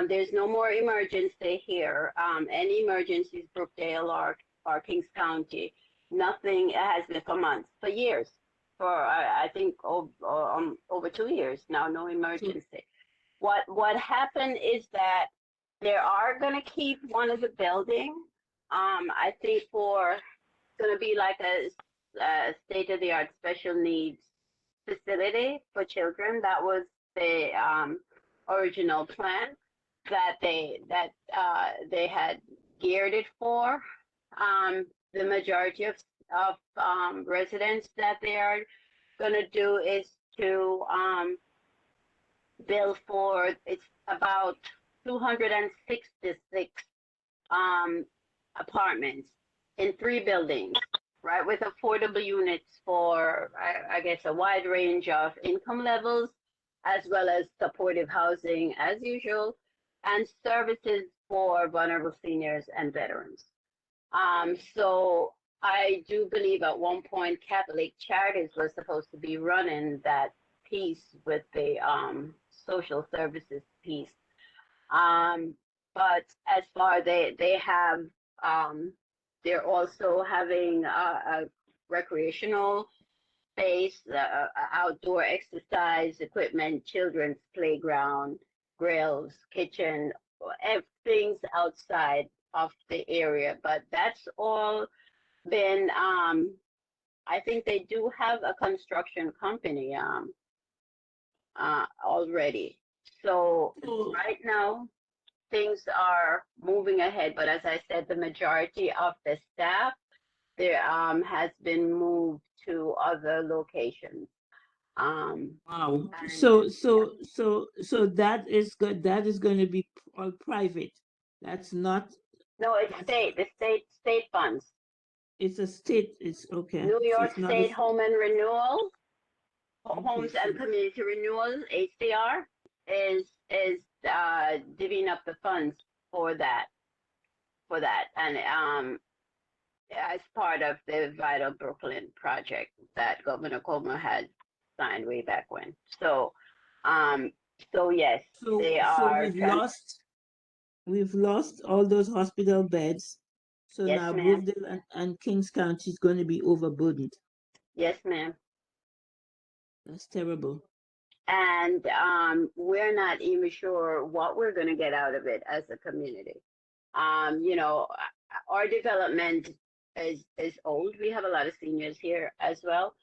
There's no more emergency here. Any emergencies, Brookdale or Kings County, nothing has been for months, for years. for I think over 2 years now, no emergency. What happened is that they are gonna keep one of the building. I think it's gonna be like a state-of-the-art special needs facility for children. That was the original plan that they had geared it for. The majority of residents that they are gonna do is to bill for, it's about 266 apartments in 3 buildings, right, with affordable units for, I guess, a wide range of income levels, as well as supportive housing as usual, and services for vulnerable seniors and veterans. So I do believe at one point Catholic Charities was supposed to be running that piece with the social services piece. But as far they have, they're also having a recreational space, outdoor exercise equipment, children's playground, grills, kitchen, things outside of the area. But that's all been, I think they do have a construction company already. So right now, things are moving ahead, but as I said, the majority of the staff there has been moved to other locations. Wow. And So that is good. That is going to be all private. That's not, no, it's that's, state funds. it's a state, it's okay. New So York it's not State Home and Renewal, okay, Homes so and Community Renewal, HCR, is divvying up the funds for that. And as part of the Vital Brooklyn project that Governor Cuomo had signed way back when. So yes, they so are we've lost all those hospital beds. So yes, now ma'am. Bluffdale and Kings County is going to be overburdened. Yes, ma'am. That's terrible. And we're not even sure what we're going to get out of it as a community. You know, our development is old. We have a lot of seniors here as well.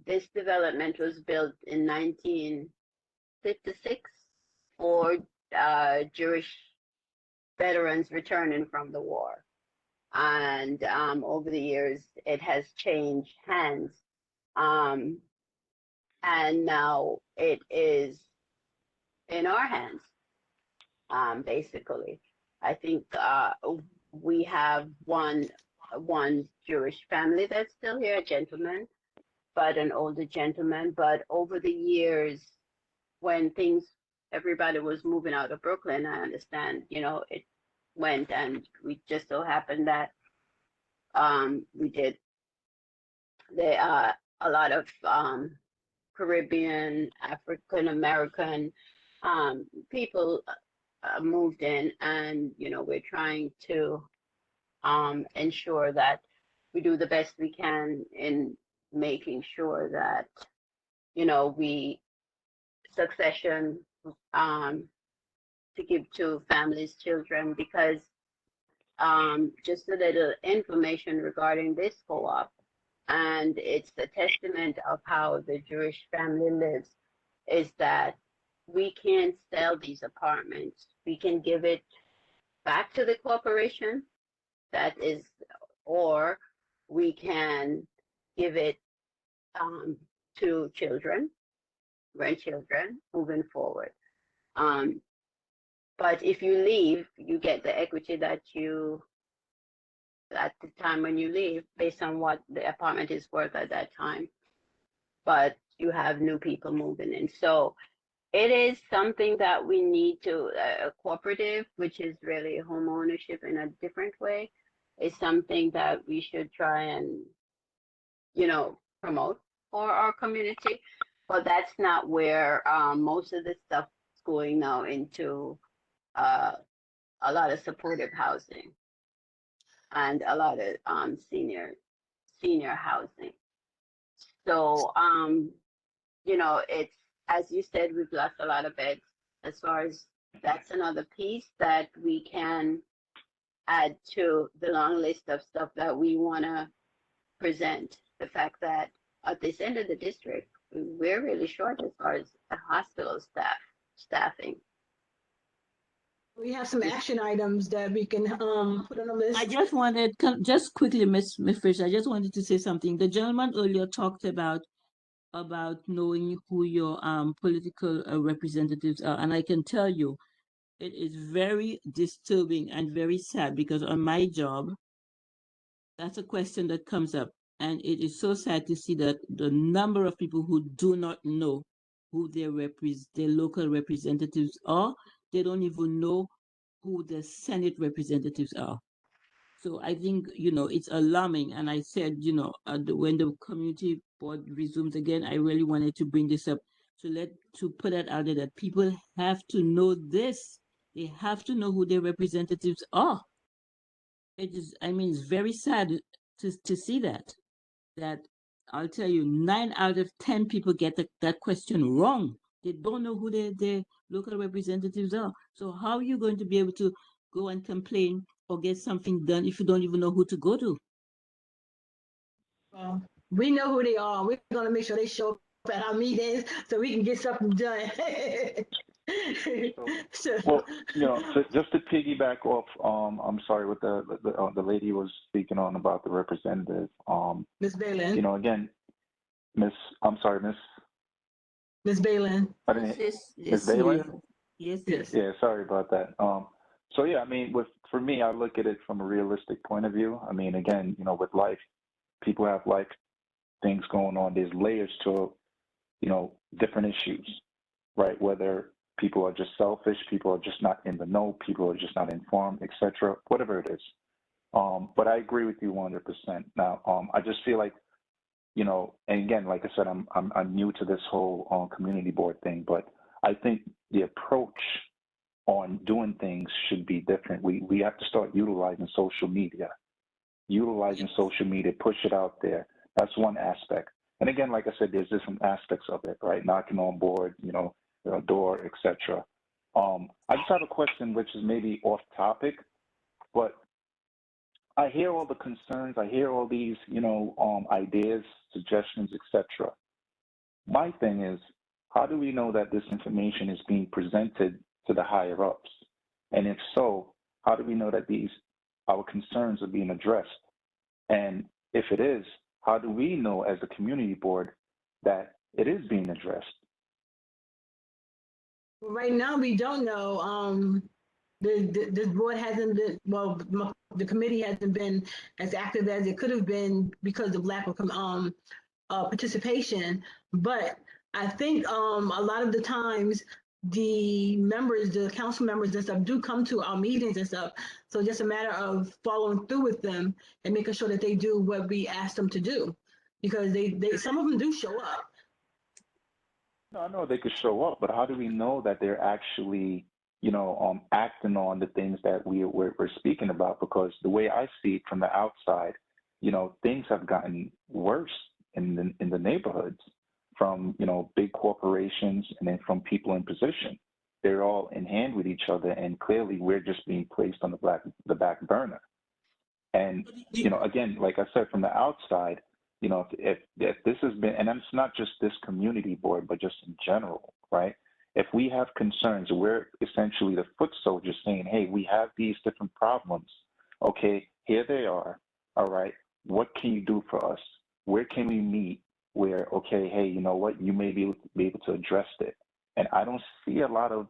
This development was built in 1956 for Jewish veterans returning from the war. And over the years, it has changed hands. And now it is in our hands, basically. I think we have one Jewish family that's still here, a gentleman, but an older gentleman. But over the years, when everybody was moving out of Brooklyn, I understand, you know, it went, and we just so happened that we did a lot of Caribbean, African American people moved in, and you know, we're trying to ensure that we do the best we can in making sure that, you know, we succession to give to families, children, because just a little information regarding this co-op, and it's a testament of how the Jewish family lives, is that we can't sell these apartments. We can give it back to the corporation, that is, or we can give it to children, grandchildren, moving forward. But if you leave, you get the equity that you, at the time when you leave, based on what the apartment is worth at that time. But you have new people moving in. So it is something that we need to, a cooperative, which is really home ownership in a different way, is something that we should try and, you know, promote for our community. But that's not where most of the stuff is going now, into a lot of supportive housing and a lot of senior housing. So, it's, as you said, we've lost a lot of beds. As far as that's another piece that we can add to the long list of stuff that we want to present. The fact that at this end of the district, we're really short as far as hospital staffing. We have some action items that we can put on the list. I just wanted, just quickly, Miss Fisher, I just wanted to say something. The gentleman earlier talked about knowing who your political representatives are, and I can tell you, it is very disturbing and very sad because on my job, that's a question that comes up, and it is so sad to see that the number of people who do not know who their local representatives are, they don't even know who the Senate representatives are. So I think, it's alarming. And I said, when the community board resumes again, I really wanted to bring this up to put that out there that people have to know this. They have to know who their representatives are. It's very sad to see that I'll tell you, 9 out of 10 people get that question wrong. They don't know who their local representatives are. So how are you going to be able to go and complain or get something done if you don't even know who to go to? Well, we know who they are. We're going to make sure they show up at our meetings so we can get something done. Well, so just to piggyback off, I'm sorry, what the lady was speaking on about the representative. Ms. Balin. Again, Miss Balin. Miss Balin? Yes. Yeah, sorry about that. So yeah, for me, I look at it from a realistic point of view. Again, with life, people have life things going on. There's layers to, different issues, right? Whether people are just selfish, people are just not in the know, people are just not informed, etc. Whatever it is. But I agree with you 100%. Now, I just feel like, and again, like I said, I'm new to this whole community board thing, but I think the approach on doing things should be different. We have to start utilizing social media, push it out there. That's one aspect. And again, like I said, there's different aspects of it, right? Knocking on board, door, etc. I just have a question, which is maybe off topic, but I hear all the concerns. I hear all these, ideas, suggestions, etc. My thing is, how do we know that this information is being presented to the higher ups? And if so, how do we know that our concerns are being addressed? And if it is, how do we know as a community board that it is being addressed? Right now, we don't know. The board hasn't been, the committee hasn't been as active as it could have been because of lack of participation. But I think a lot of the times the council members and stuff do come to our meetings and stuff. So just a matter of following through with them and making sure that they do what we ask them to do, because some of them do show up. No, I know they could show up, but how do we know that they're actually, acting on the things that we're speaking about? Because the way I see it from the outside, things have gotten worse in the neighborhoods from, big corporations and then from people in position. They're all in hand with each other, and clearly we're just being placed on the back burner. And, again, like I said, from the outside, if this has been, and it's not just this community board, but just in general, right? If we have concerns, we're essentially the foot soldiers saying, hey, we have these different problems. Okay, here they are. All right, what can you do for us? Where can we meet where, okay, hey, you know what, you may be able to address it? And I don't see a lot of,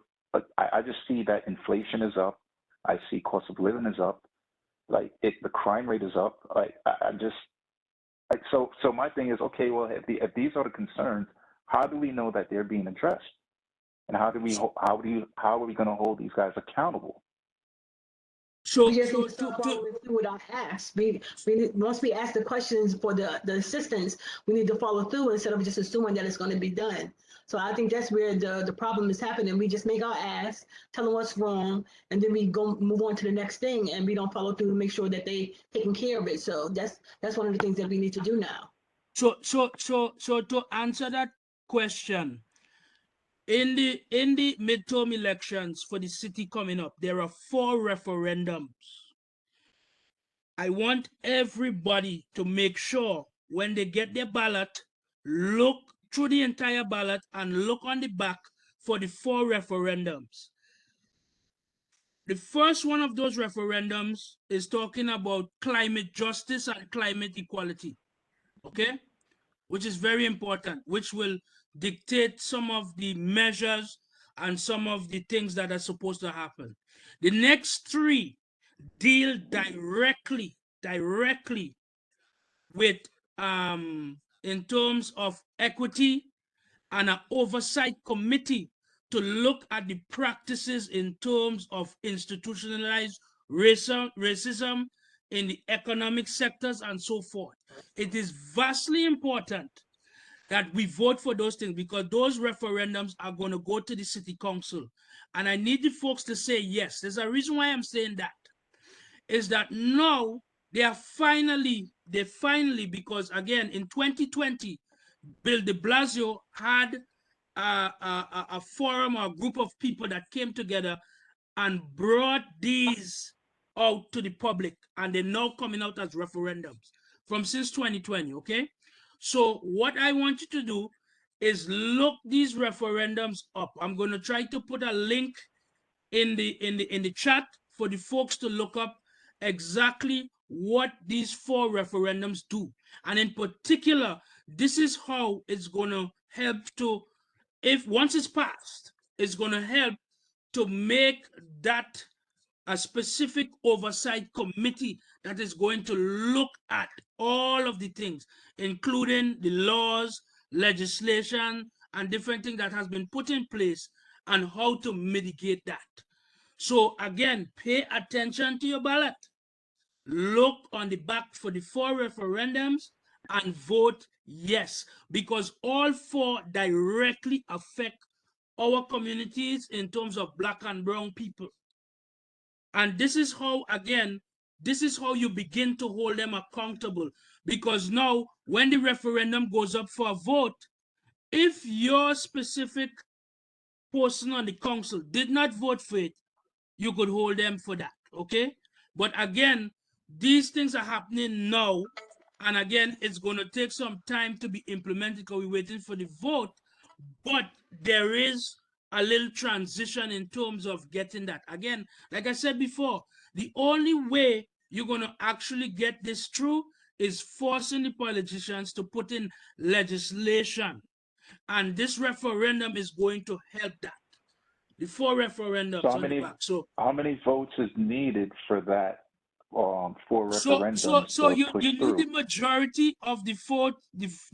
I just see that inflation is up. I see cost of living is up. The crime rate is up. So my thing is, okay, well, if these are the concerns, how do we know that they're being addressed? And how are we going to hold these guys accountable? So, we just need to start following through with our asks. Once we ask the questions for the assistance, we need to follow through instead of just assuming that it's going to be done. So I think that's where the problem is happening. We just make our asks, tell them what's wrong, and then we move on to the next thing, and we don't follow through to make sure that they taking care of it. So that's one of the things that we need to do now. So to answer that question, in the midterm elections for the city coming up, there are 4 referendums. I want everybody to make sure when they get their ballot, look through the entire ballot and look on the back for the 4 referendums. The first one of those referendums is talking about climate justice and climate equality, okay? Which is very important, which will dictate some of the measures and some of the things that are supposed to happen. The next 3 deal directly with in terms of equity and an oversight committee to look at the practices in terms of institutionalized racism in the economic sectors and so forth. It is vastly important that we vote for those things because those referendums are going to go to the city council. And I need the folks to say yes. There's a reason why I'm saying that. Is that now they finally, because again, in 2020, Bill de Blasio had a forum or a group of people that came together and brought these out to the public, and they're now coming out as referendums from since 2020, okay? So what I want you to do is look these referendums up. I'm going to try to put a link in the chat for the folks to look up exactly what these 4 referendums do. And in particular, this is how it's going to help to, if once it's passed, it's going to help to make that a specific oversight committee that is going to look at all of the things, including the laws, legislation, and different things that has been put in place and how to mitigate that. So again, pay attention to your ballot. Look on the back for the 4 referendums and vote yes, because all 4 directly affect our communities in terms of Black and brown people. And this is how, again, this is how you begin to hold them accountable. Because now, when the referendum goes up for a vote, if your specific person on the council did not vote for it, you could hold them for that, okay? But again, these things are happening now. And again, it's going to take some time to be implemented because we're waiting for the vote. But there is a little transition in terms of getting that. Again, like I said before, the only way you're going to actually get this through is forcing the politicians to put in legislation. And this referendum is going to help that. The 4 referendums So on the back. So how many votes is needed for that 4 referendums so to you push need through? the majority of the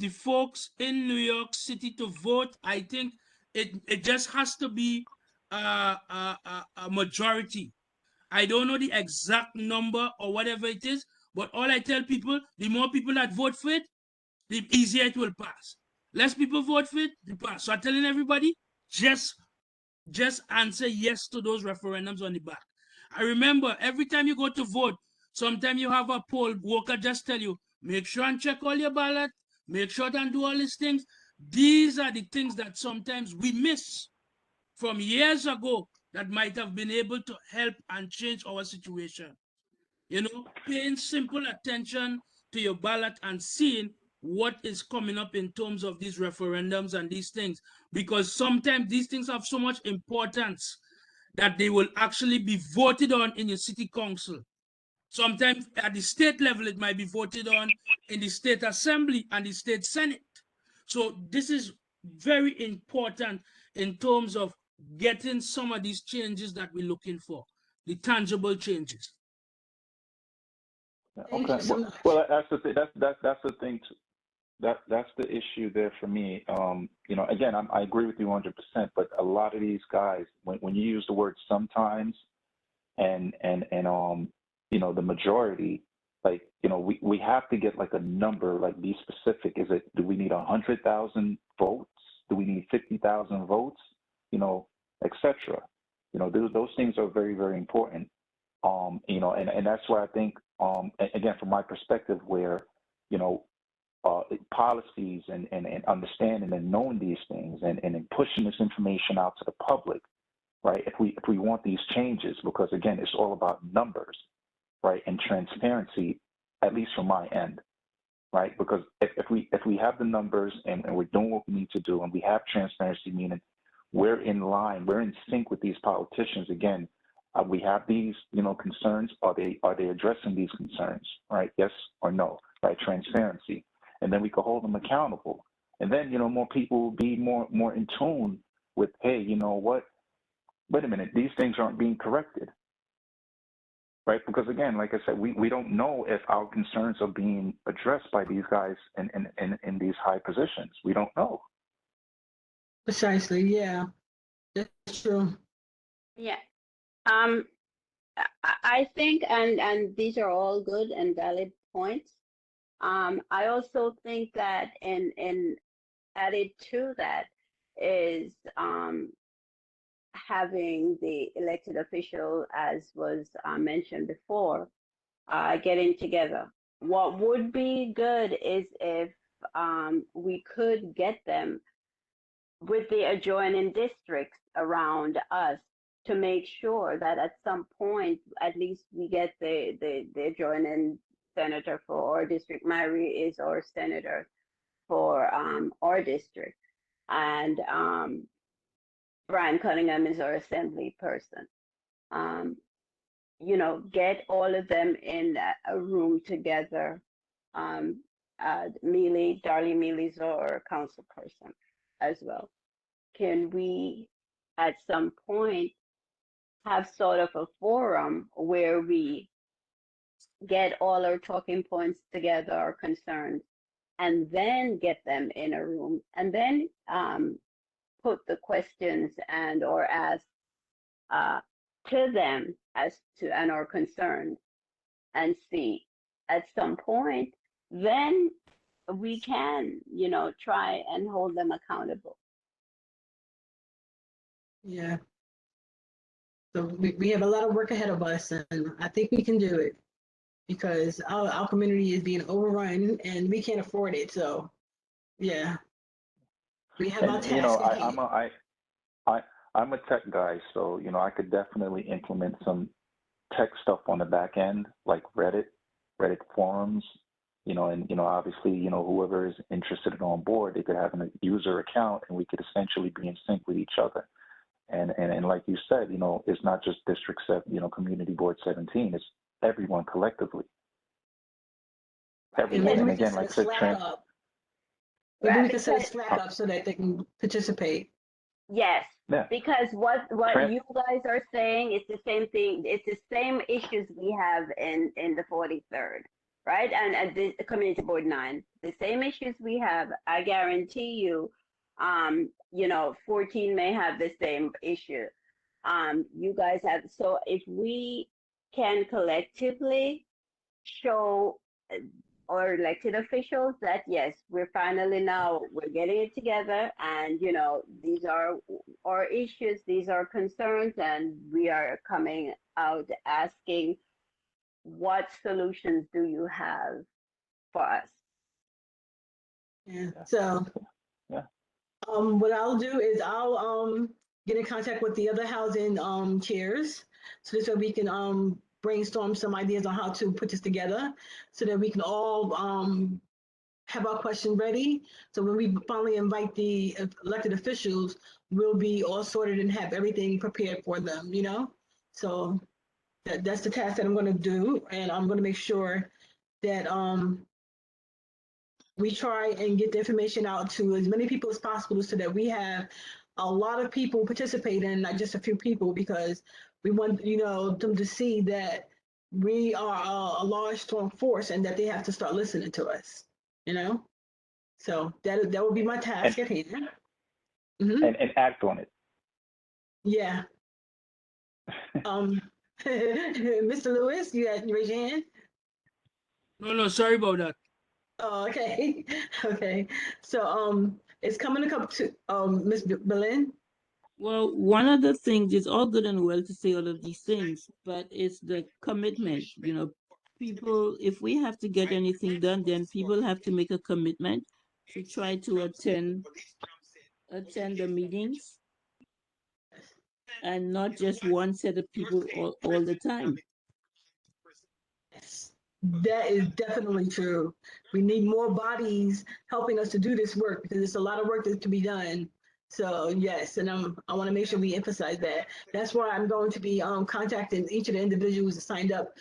folks in New York City to vote. I think it just has to be a majority. I don't know the exact number or whatever it is, but all I tell people, the more people that vote for it, the easier it will pass. Less people vote for it, the pass. So I'm telling everybody, just answer yes to those referendums on the back. I remember every time you go to vote, sometimes you have a poll worker just tell you, make sure and check all your ballot, make sure and do all these things. These are the things that sometimes we miss from years ago that might have been able to help and change our situation. You know, paying simple attention to your ballot and seeing what is coming up in terms of these referendums and these things, because sometimes these things have so much importance that they will actually be voted on in your city council. Sometimes at the state level, it might be voted on in the state assembly and the state senate. So this is very important in terms of getting some of these changes that we're looking for, the tangible changes. Thank Okay. you so much. Well, that's the thing. That's the thing. That's the issue there for me. You know, again, I agree with you 100%. But a lot of these guys, when you use the word sometimes, and you know, the majority, like, you know, we have to get like a number, like be specific. Is it, do we need 100,000 votes? Do we need 50,000 votes? You know, etc. You know, those things are very, very important. You know, and that's why I think, again, from my perspective, where, you know, policies and understanding and knowing these things and pushing this information out to the public, right? If we want these changes, because again, it's all about numbers, right, and transparency, at least from my end, right? Because if we have the numbers and we're doing what we need to do, and we have transparency, meaning we're in line, we're in sync with these politicians. Again, we have these, concerns. Are they addressing these concerns, right? Yes or no, right? Transparency, and then we can hold them accountable. And then, more people will be more in tune with, hey, you know what? Wait a minute, these things aren't being corrected, right? Because again, like I said, we don't know if our concerns are being addressed by these guys in these high positions. We don't know. Precisely, yeah, that's true. Yeah. I think, and these are all good and valid points. I also think that in added to that is having the elected official, as was mentioned before, getting together. What would be good is if we could get them with the adjoining districts around us to make sure that at some point, at least we get the adjoining senator for our district. Mary is our senator for our district, and Brian Cunningham is our assembly person. Get all of them in a room together. Darlie Mealy's our council person as well. Can we, at some point, have sort of a forum where we get all our talking points together, our concerns, and then get them in a room, and then put the questions or ask to them as to and our concerns, and see at some point, then we can, try and hold them accountable. Yeah. So we have a lot of work ahead of us, and I think we can do it because our community is being overrun and we can't afford it. So, yeah, we have our task. I'm a tech guy, so I could definitely implement some tech stuff on the back end, like Reddit forums, and obviously, whoever is interested and on board, they could have a user account, and we could essentially be in sync with each other. And like you said, it's not just District 7, Community Board 17. It's everyone collectively. Everyone. And again, like I said, maybe we can set a Slack up so that they can participate. Yes. Yeah. Because what you guys are saying is the same thing. It's the same issues we have in the 43rd, right? And at the Community Board 9, the same issues we have. I guarantee you. 14 may have the same issue. You guys have, so if we can collectively show our elected officials that yes, we're getting it together, and these are our issues, these are concerns, and we are coming out asking, what solutions do you have for us? Yeah. So. What I'll do is I'll get in contact with the other housing chairs so that we can brainstorm some ideas on how to put this together so that we can all have our question ready. So when we finally invite the elected officials, we'll be all sorted and have everything prepared for them, So that's the task that I'm going to do. And I'm going to make sure that we try and get the information out to as many people as possible so that we have a lot of people participating, not just a few people, because we want, them to see that we are a large, strong force and that they have to start listening to us, So that would be my task at hand. Mm-hmm. And act on it. Yeah. Mr. Lewis, you raise your hand? No, sorry about that. Oh, okay. Okay. So it's coming up to Ms. Berlin. Well, one of the things, it's all good and well to say all of these things, but it's the commitment. people, if we have to get anything done, then people have to make a commitment to try to attend the meetings and not just one set of people all the time. Yes, that is definitely true. We need more bodies helping us to do this work because it's a lot of work that to be done. So yes, and I want to make sure we emphasize that. That's why I'm going to be contacting each of the individuals that signed up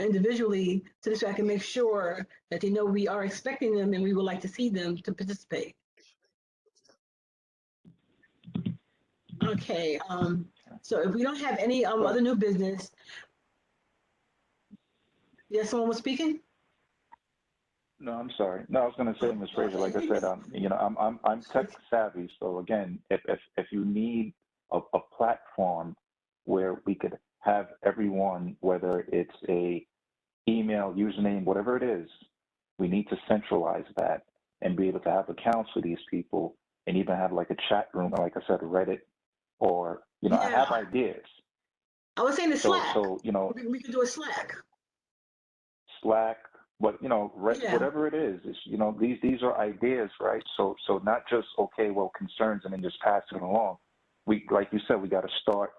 individually, so this way I can make sure that they know we are expecting them and we would like to see them to participate. Okay. So if we don't have any other new business, yes, someone was speaking. No, I'm sorry. No, I was going to say, Ms. Fraser, like I said, you know, I'm tech savvy. So again, if you need a platform where we could have everyone, whether it's a email, username, whatever it is, we need to centralize that and be able to have accounts for these people and even have like a chat room, like I said, Reddit, or, you know, I have ideas. I was saying the Slack. So, you know, we could do a Slack. Slack, but you know, whatever it is, you know, these are ideas, right? So not just okay, well, concerns, and then just pass it along. We, like you said, we got to start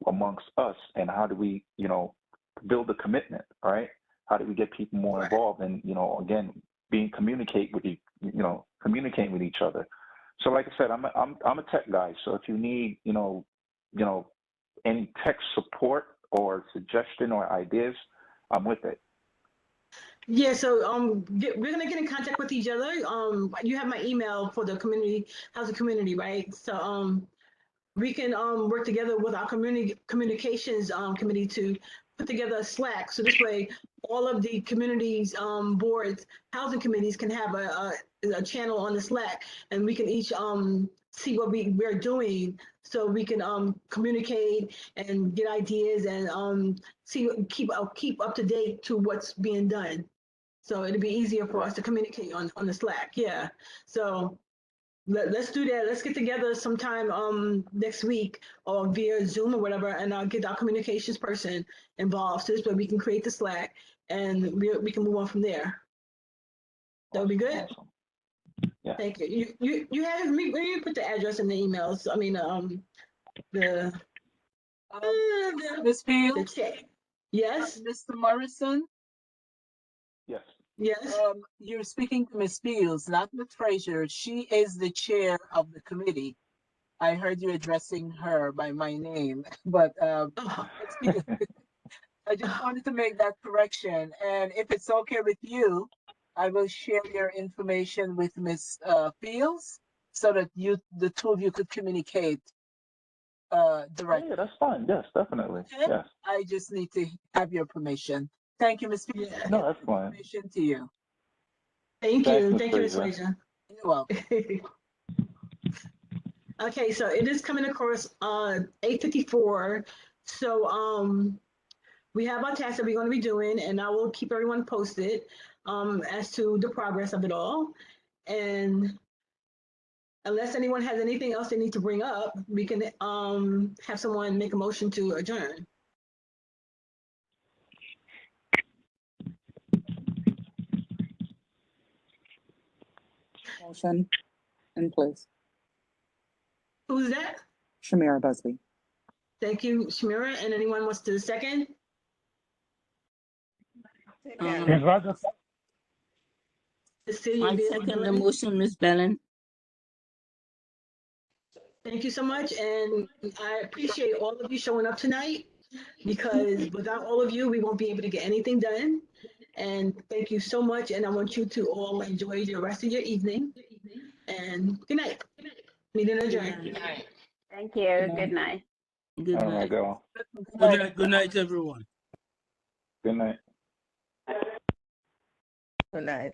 amongst us, and how do we, you know, build a commitment, right? How do we get people more involved, and you know, again, communicating with each other. So, like I said, I'm a tech guy. So if you need, you know, any tech support or suggestion or ideas, I'm with it. Yeah, so we're gonna get in contact with each other. You have my email for the community, housing community, right? So we can work together with our communications committee to put together a Slack. So this way, all of the communities boards, housing committees can have a channel on the Slack, and we can each see what we're doing, so we can communicate and get ideas and keep up to date to what's being done. So it'll be easier for us to communicate on the Slack. Yeah. So let's do that. Let's get together sometime next week or via Zoom or whatever, and I'll get our communications person involved so this way we can create the Slack and we can move on from there. That would be good. Awesome. Yeah. Thank you. You have me. Where you put the address in the emails? I mean, Ms. Fields? the check. Yes. Mr. Morrison? Yes. Yes. You're speaking to Ms. Fields, not Ms. Fraser. She is the chair of the committee. I heard you addressing her by my name, but I just wanted to make that correction. And if it's okay with you, I will share your information with Ms. Fields so that the two of you could communicate directly. Yeah, that's fine. Yes, definitely. Okay? Yes. I just need to have your permission. Thank you, Ms. Fields. Yeah. No, that's fine. Permission to you. Thank Thanks, you. Ms. Thank you, Ms. Fraser. Fraser. You're welcome. Okay, so it is coming across 8:54. So we have our tasks that we're going to be doing, and I will keep everyone posted as to the progress of it all. And unless anyone has anything else they need to bring up, we can have someone make a motion to adjourn. Motion in place. Who's that? Shamira Busby. Thank you, Shamira. And anyone wants to second? Ms. Rogers, Cecilia I Beard second the Jordan. motion, Ms. Bellin. Thank you so much. And I appreciate all of you showing up tonight, because without all of you, we won't be able to get anything done. And thank you so much. And I want you to all enjoy the rest of your evening. And good night. Meeting adjourned. Thank you. Good night. Good All right, night. go. Good night, everyone. Good night. Good night.